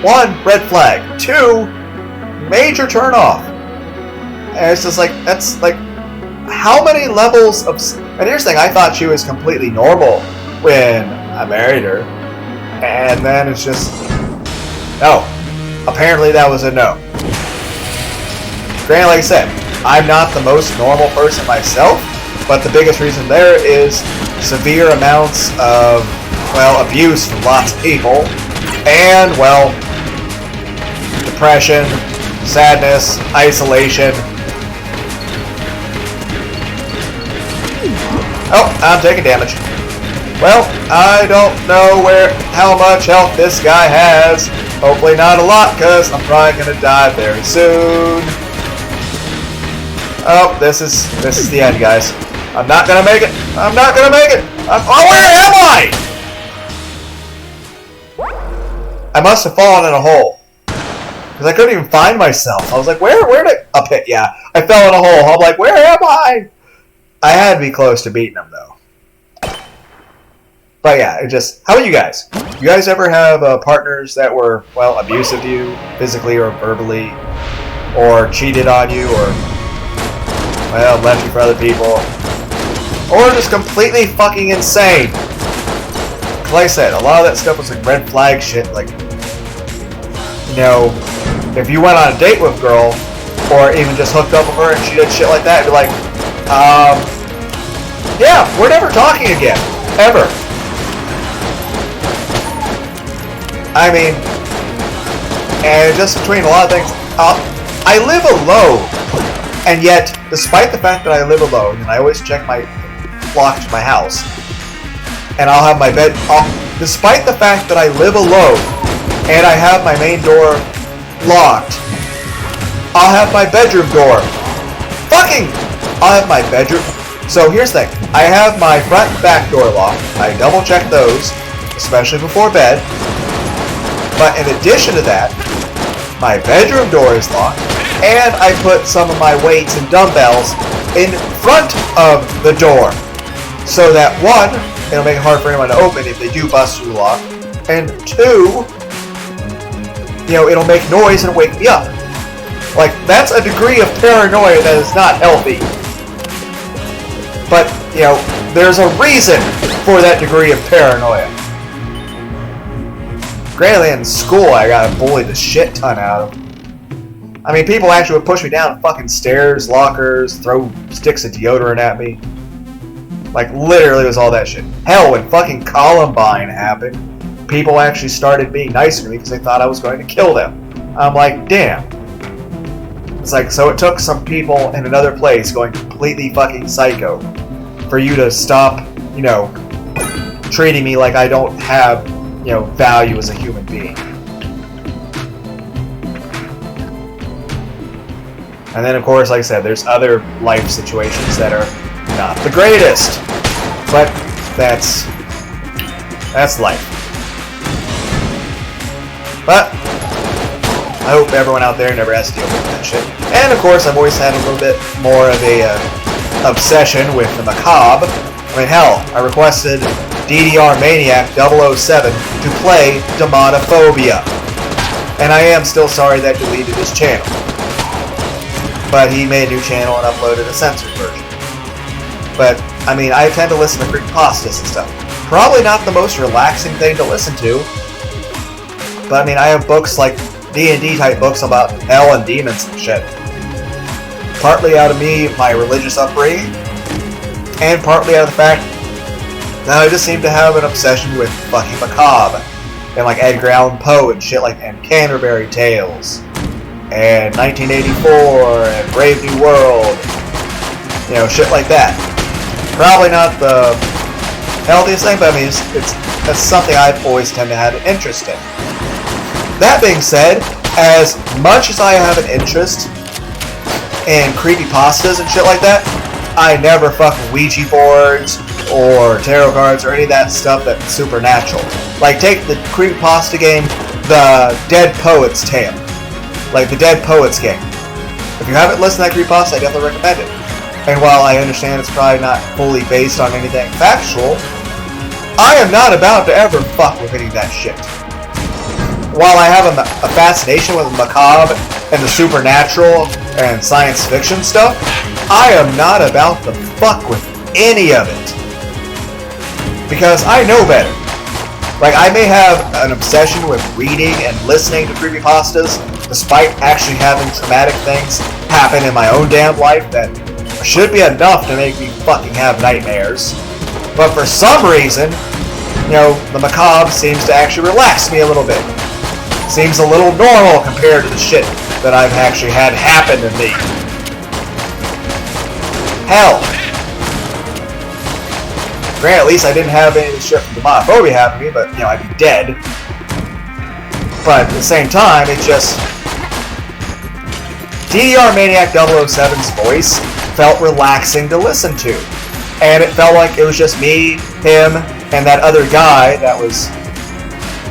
1, red flag. 2, major turn off. And it's just like, that's like, how many levels of... And here's the thing, I thought she was completely normal when I married her. And then it's just... No. Apparently that was a no. Granted, like I said, I'm not the most normal person myself, but the biggest reason there is severe amounts of, well, abuse from lots of people, and, well, depression, sadness, isolation. Oh, I'm taking damage. Well, I don't know how much health this guy has. Hopefully not a lot, because I'm probably going to die very soon. Oh, this is the end, guys. I'm not going to make it. I'm not going to make it. Oh, where am I? I must have fallen in a hole. Because I couldn't even find myself. I was like, where did... Up it, yeah. I fell in a hole. I'm like, where am I? I had to be close to beating him, though. But yeah, it just... How about you guys? You guys ever have partners that were, well, abusive to you, physically or verbally, or cheated on you, or, well, left you for other people, or just completely fucking insane? Like I said, a lot of that stuff was like red flag shit, like, if you went on a date with a girl, or even just hooked up with her and she did shit like that, you'd be like, yeah, we're never talking again. Ever. I mean, and just between a lot of things, I live alone, and yet, despite the fact that I live alone, and I always check my lock to my house, and I'll have my bed, despite the fact that I live alone, and I have my main door locked, I'll have my bedroom door, I'll have my bedroom, so here's the thing, I have my front and back door locked, I double check those, especially before bed. But in addition to that, my bedroom door is locked, and I put some of my weights and dumbbells in front of the door. So that 1, it'll make it hard for anyone to open if they do bust through the lock, and 2, it'll make noise and wake me up. Like, that's a degree of paranoia that is not healthy. But, there's a reason for that degree of paranoia. Granted, in school, I got bullied the shit ton out of. I mean, people actually would push me down fucking stairs, lockers, throw sticks of deodorant at me. Like, literally, it was all that shit. Hell, when fucking Columbine happened, people actually started being nicer to me because they thought I was going to kill them. I'm like, damn. It's like, so it took some people in another place going completely fucking psycho for you to stop, treating me like I don't have, value as a human being. And then, of course, like I said, there's other life situations that are not the greatest. But that's life. But I hope everyone out there never has to deal with that shit. And, of course, I've always had a little bit more of a obsession with the macabre. I mean, hell, I requested DDR Maniac 007 to play Demonophobia. And I am still sorry that deleted his channel. But he made a new channel and uploaded a censored version. But, I mean, I tend to listen to creepypastas and stuff. Probably not the most relaxing thing to listen to. But, I mean, I have books like D&D type books about hell and demons and shit. Partly out of my religious upbringing, and partly out of the fact that I just seem to have an obsession with fucking macabre. And like Edgar Allan Poe and shit like and Canterbury Tales. And 1984 and Brave New World. Shit like that. Probably not the healthiest thing, but I mean, it's something I've always tend to have an interest in. That being said, as much as I have an interest in creepypastas and shit like that, I never fuck Ouija boards or tarot cards or any of that stuff that's supernatural. Like, take the creepypasta game, The Dead Poet's Tale. Like, the Dead Poets game. If you haven't listened to that creepypasta, I definitely recommend it. And while I understand it's probably not fully based on anything factual, I am not about to ever fuck with any of that shit. While I have a fascination with the macabre and the supernatural and science fiction stuff, I am not about to fuck with any of it. Because I know better. Like, I may have an obsession with reading and listening to creepypastas, despite actually having traumatic things happen in my own damn life that should be enough to make me fucking have nightmares. But for some reason, the macabre seems to actually relax me a little bit. Seems a little normal compared to the shit that I've actually had happen to me. Hell. Granted, at least I didn't have any of the shit from Demonophobia happen to me, but, I'd be dead. But at the same time, it's just... DDR Maniac 007's voice felt relaxing to listen to. And it felt like it was just me, him, and that other guy that was,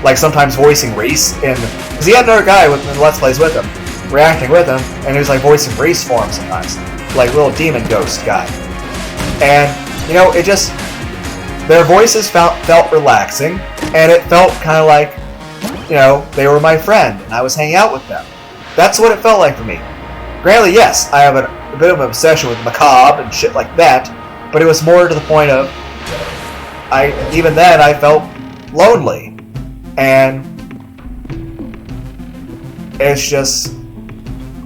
like, sometimes voicing Reese. Because he had another guy in the Let's Plays with him, reacting with him, and he was, like, voicing Reese for him sometimes. Like, little demon ghost guy. And, it just... Their voices felt relaxing, and it felt kind of like, they were my friend, and I was hanging out with them. That's what it felt like for me. Granted, yes, I have a bit of an obsession with macabre and shit like that, but it was more to the point of, even then, I felt lonely. And it's just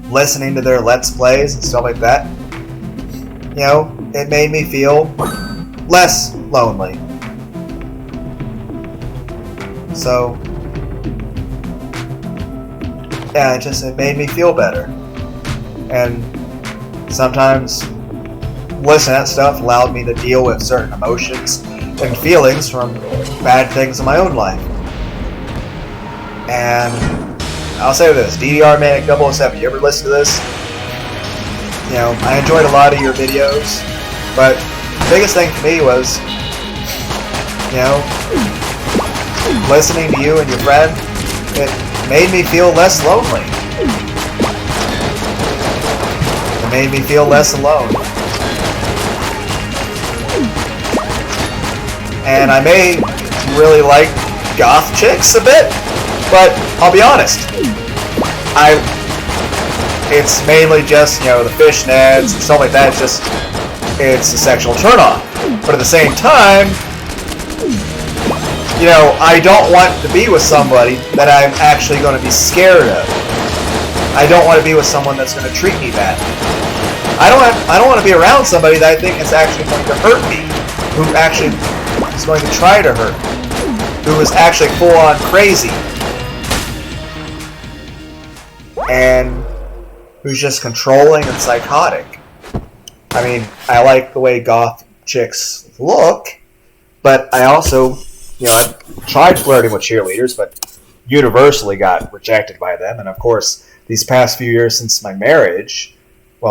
listening to their Let's Plays and stuff like that, it made me feel less lonely. So, yeah, it made me feel better. And sometimes listening to that stuff allowed me to deal with certain emotions and feelings from bad things in my own life. And I'll say this, DDR Manic 007, you ever listen to this? I enjoyed a lot of your videos, but the biggest thing for me was, listening to you and your friend, it made me feel less lonely. It made me feel less alone. And I may really like goth chicks a bit, but I'll be honest, it's mainly just, the fishnets and stuff like that. It's a sexual turn-on. But at the same time, I don't want to be with somebody that I'm actually going to be scared of. I don't want to be with someone that's going to treat me bad. I don't want to be around somebody that I think is actually going to hurt me, who actually is going to try to hurt me, who is actually full-on crazy, and who's just controlling and psychotic. I mean, I like the way goth chicks look, but I also, I've tried flirting with cheerleaders, but universally got rejected by them. And of course, these past few years since my marriage,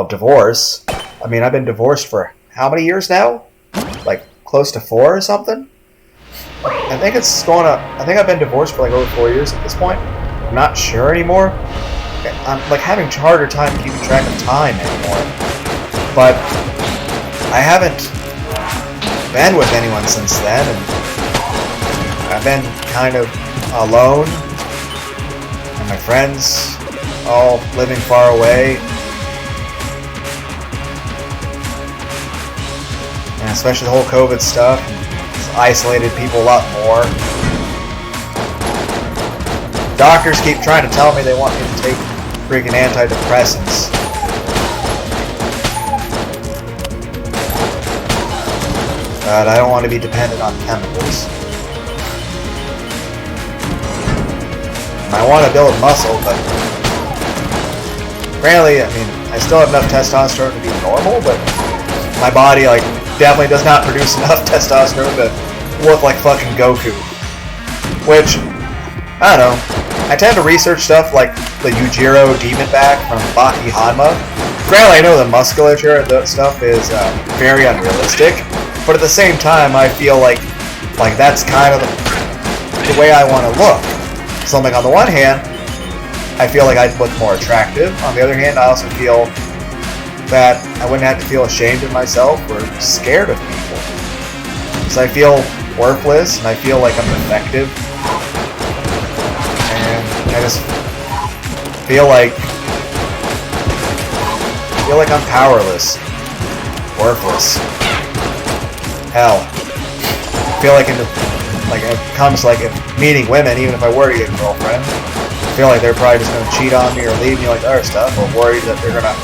divorce, I mean, I've been divorced for how many years now? Like, close to 4 or something? I think I've been divorced for like over 4 years at this point. I'm not sure anymore. I'm like having a harder time keeping track of time anymore. But I haven't been with anyone since then, and I've been kind of alone, and my friends all living far away, and especially the whole COVID stuff it's isolated people a lot more. Doctors keep trying to tell me they want me to take freaking antidepressants. But I don't want to be dependent on chemicals. I want to build muscle, but apparently, I still have enough testosterone to be normal, but my body, definitely does not produce enough testosterone to look like fucking Goku. Which, I don't know. I tend to research stuff like the Yujiro demon back from Baki Hanma. Granted, I know the musculature of that stuff is very unrealistic, but at the same time, I feel like that's kind of the way I want to look. So, on the one hand, I feel like I'd look more attractive. On the other hand, I also feel that I wouldn't have to feel ashamed of myself or scared of people. So I feel worthless, and I feel like I'm effective. I just feel like I'm powerless, worthless. Hell, I feel like it comes if meeting women, even if I were to get a girlfriend, I feel like they're probably just going to cheat on me or leave me like other stuff, or worried that they're going to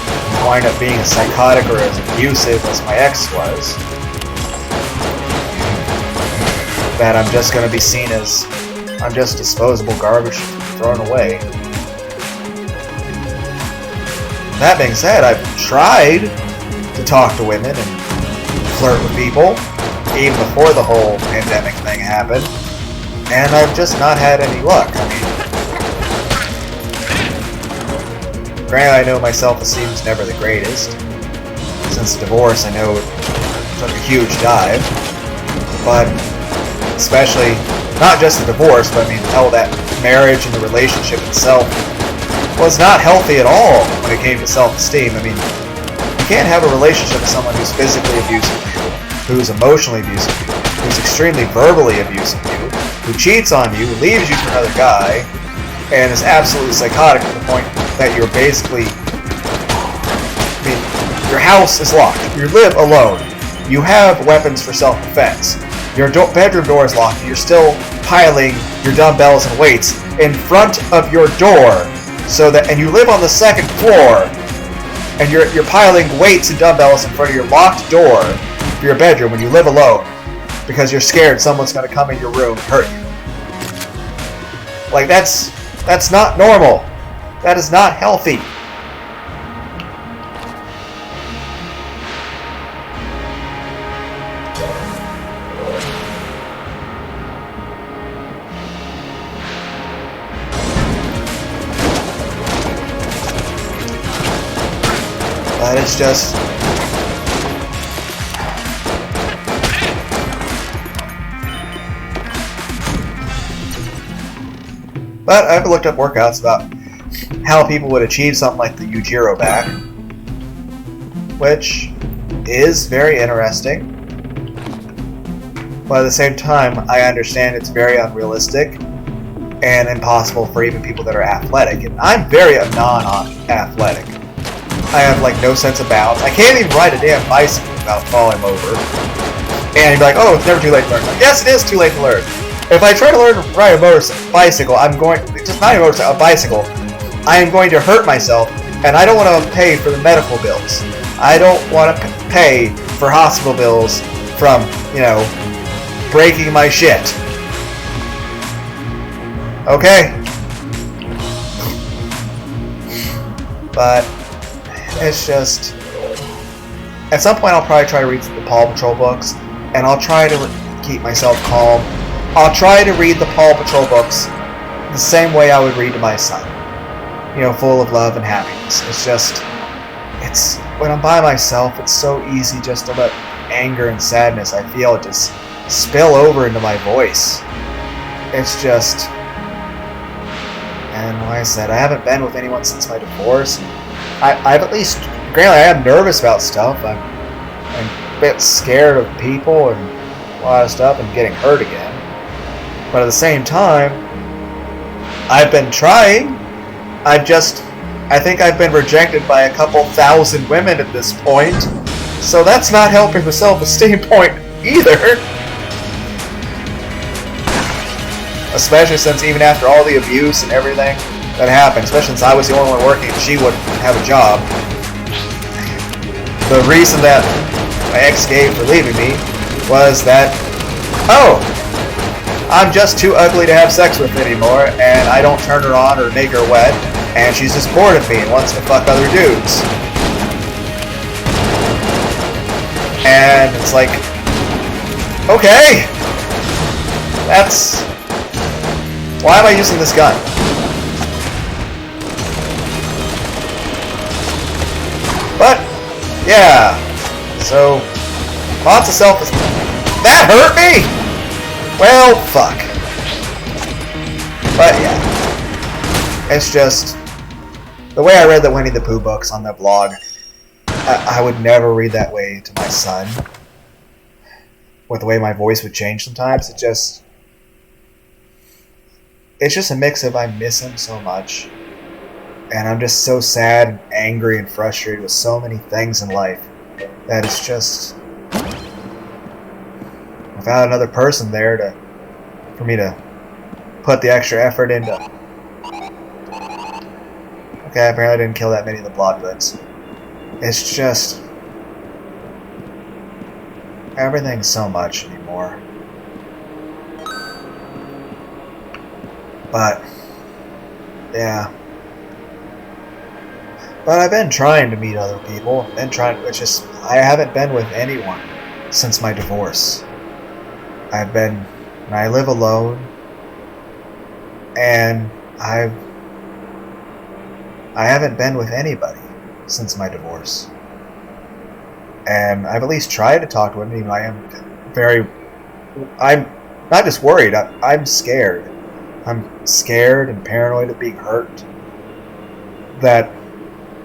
wind up being as psychotic or as abusive as my ex was. That I'm just going to be seen as I'm just disposable garbage thrown away. That being said, I've tried to talk to women and flirt with people, even before the whole pandemic thing happened, and I've just not had any luck. Granted, I know my self-esteem is never the greatest. Since the divorce, I know it took a huge dive, but especially, not just the divorce, but hell, that marriage and the relationship itself was not healthy at all when it came to self-esteem. You can't have a relationship with someone who's physically abusing you, who's emotionally abusing you, who's extremely verbally abusing you, who cheats on you, leaves you for another guy, and is absolutely psychotic to the point that you're basically... your house is locked. You live alone. You have weapons for self-defense. Your bedroom door is locked. You're still piling your dumbbells and weights in front of your door, and you live on the 2nd floor, and you're piling weights and dumbbells in front of your locked door for your bedroom when you live alone because you're scared someone's going to come in your room and hurt you. That's not normal. That is not healthy. But it's just... But I've looked up workouts about how people would achieve something like the Yujiro back, which is very interesting. But at the same time, I understand it's very unrealistic. and impossible for even people that are athletic. And I'm very non-athletic. I have like no sense of balance. I can't even ride a damn bicycle without falling over. And you'd be like, oh, it's never too late to learn. Like, yes, it is too late to learn. If I try to learn to ride a bicycle, I'm going, just not a bicycle, I am going to hurt myself, and I don't want to pay for the medical bills. I don't want to pay for hospital bills from, breaking my shit. Okay? But it's just, at some point I'll probably try to read the Paw Patrol books, and I'll try to keep myself calm. I'll try to read the Paw Patrol books the same way I would read to my son. Full of love and happiness. It's when I'm by myself, it's so easy just to let anger and sadness I feel just spill over into my voice. It's just, and like I said, I haven't been with anyone since my divorce. I've at least, granted, I am nervous about stuff. I'm a bit scared of people and a lot of stuff and getting hurt again. But at the same time, I've been trying. I think I've been rejected by a couple thousand women at this point. So that's not helping the self-esteem point either. Especially since even after all the abuse and everything that happened, especially since I was the only one working and she wouldn't have a job, the reason that my ex gave for leaving me was that, oh, I'm just too ugly to have sex with anymore, and I don't turn her on or make her wet, and she's just bored of me and wants to fuck other dudes. And it's like, okay, that's, why am I using this gun? But, yeah, so, lots of self-esteem. That hurt me! Well, fuck. But yeah, it's just, the way I read the Winnie the Pooh books on that blog, I would never read that way to my son. With the way my voice would change sometimes, it's just a mix of I miss him so much, and I'm just so sad and angry and frustrated with so many things in life that it's just, without another person there for me to put the extra effort into. Okay, apparently I didn't kill that many of the bloodlets. It's just, everything's so much anymore. But yeah. But I've been trying to meet other people. I haven't been with anyone since my divorce. I live alone, and I haven't been with anybody since my divorce. And I've at least tried to talk to women. I'm not just worried, I'm scared. I'm scared and paranoid of being hurt. That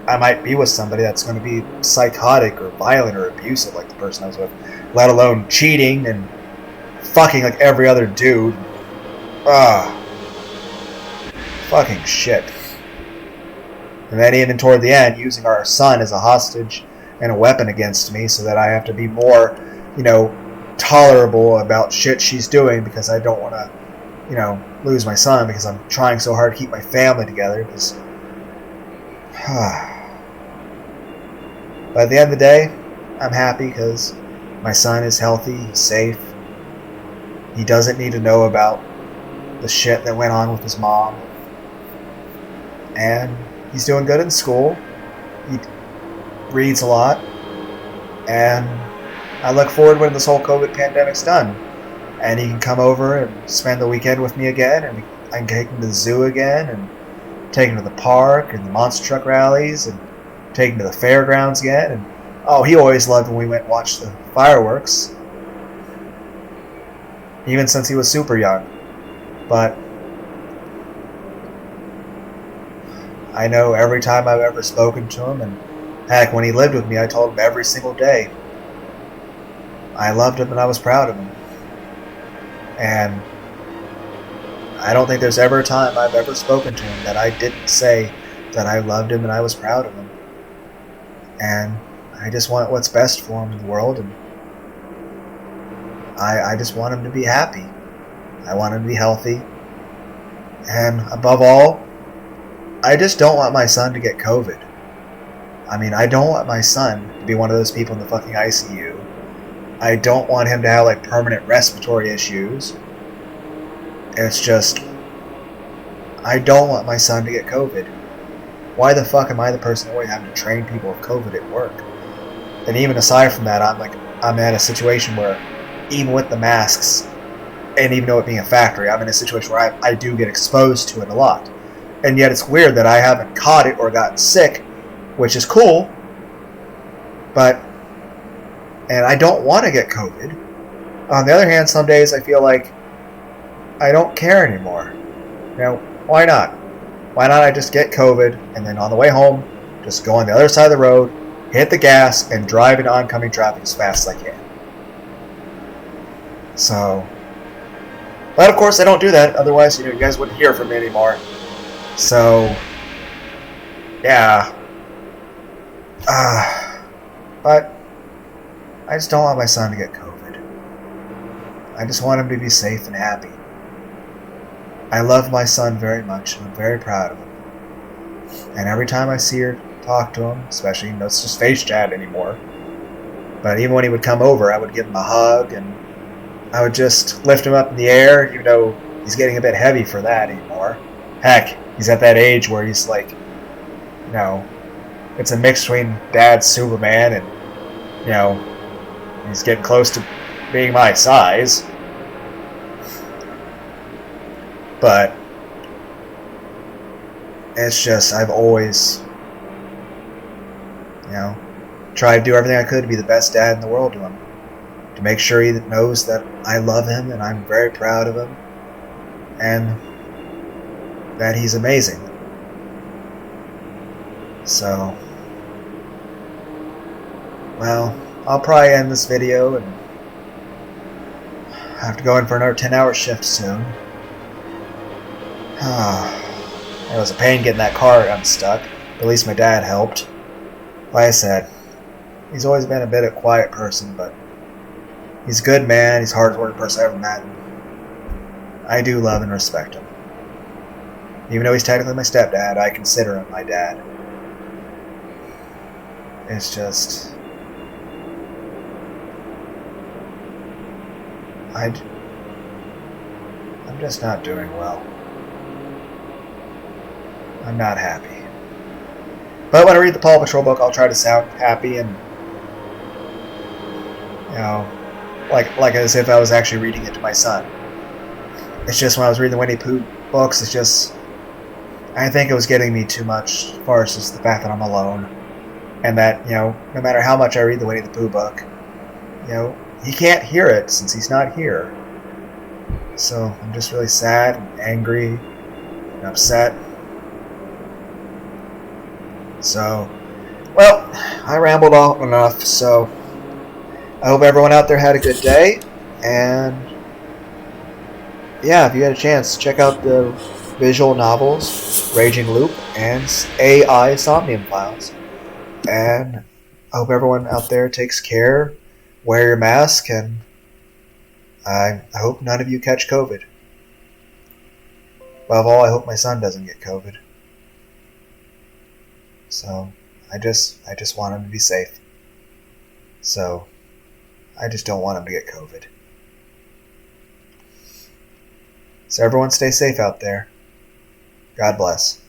I might be with somebody that's going to be psychotic or violent or abusive like the person I was with, let alone cheating and fucking like every other dude. Fucking shit. And then even toward the end, using our son as a hostage and a weapon against me so that I have to be more, tolerable about shit she's doing because I don't want to, lose my son because I'm trying so hard to keep my family together. Because, but at the end of the day, I'm happy because my son is healthy, he's safe. He doesn't need to know about the shit that went on with his mom. And he's doing good in school. He reads a lot. And I look forward when this whole COVID pandemic's done. And he can come over and spend the weekend with me again. And I can take him to the zoo again. And take him to the park and the monster truck rallies. And take him to the fairgrounds again. And he always loved when we went and watched the fireworks. Even since he was super young. But I know every time I've ever spoken to him, and heck, when he lived with me, I told him every single day I loved him and I was proud of him. And I don't think there's ever a time I've ever spoken to him that I didn't say that I loved him and I was proud of him. And I just want what's best for him in the world, and I just want him to be happy. I want him to be healthy. And above all, I just don't want my son to get COVID. I mean, I don't want my son to be one of those people in the fucking ICU. I don't want him to have like permanent respiratory issues. It's just, I don't want my son to get COVID. Why the fuck am I the person always having to train people with COVID at work? And even aside from that, I'm at a situation where even with the masks, and even though it being a factory, I'm in a situation where I do get exposed to it a lot. And yet it's weird that I haven't caught it or gotten sick, which is cool. And I don't want to get COVID. On the other hand, some days I feel like I don't care anymore. You know, why not? Why not I just get COVID and then on the way home, just go on the other side of the road, hit the gas, and drive into oncoming traffic as fast as I can. So, but of course I don't do that. Otherwise, you guys wouldn't hear from me anymore. So, yeah. But I just don't want my son to get COVID. I just want him to be safe and happy. I love my son very much, and I'm very proud of him. And every time I see her talk to him, especially, it's just face chat anymore. But even when he would come over, I would give him a hug, and I would just lift him up in the air, even though he's getting a bit heavy for that anymore. Heck, he's at that age where he's like, it's a mix between Dad's Superman and, he's getting close to being my size. But it's just, I've always, tried to do everything I could to be the best dad in the world to him. To make sure he knows that I love him and I'm very proud of him. And that he's amazing. So, well, I'll probably end this video and have to go in for another 10-hour shift soon. It was a pain getting that car unstuck. At least my dad helped. Like I said, he's always been a bit of a quiet person, but he's a good man. He's the hardest working person I ever met. I do love and respect him. Even though he's technically my stepdad, I consider him my dad. It's just, I'm just not doing well. I'm not happy. But when I read the Paw Patrol book, I'll try to sound happy and, like as if I was actually reading it to my son. It's just when I was reading the Winnie Pooh books, it's just, I think it was getting me too much as far as just the fact that I'm alone. And that, no matter how much I read the Winnie the Pooh book, he can't hear it since he's not here. So I'm just really sad and angry and upset. So, well, I rambled on enough, so I hope everyone out there had a good day, and yeah, if you had a chance, check out the visual novels, Raging Loop, and AI Somnium Files. And I hope everyone out there takes care, wear your mask, and I hope none of you catch COVID. Above all, I hope my son doesn't get COVID. So, I just want him to be safe. So, I just don't want him to get COVID. So everyone stay safe out there. God bless.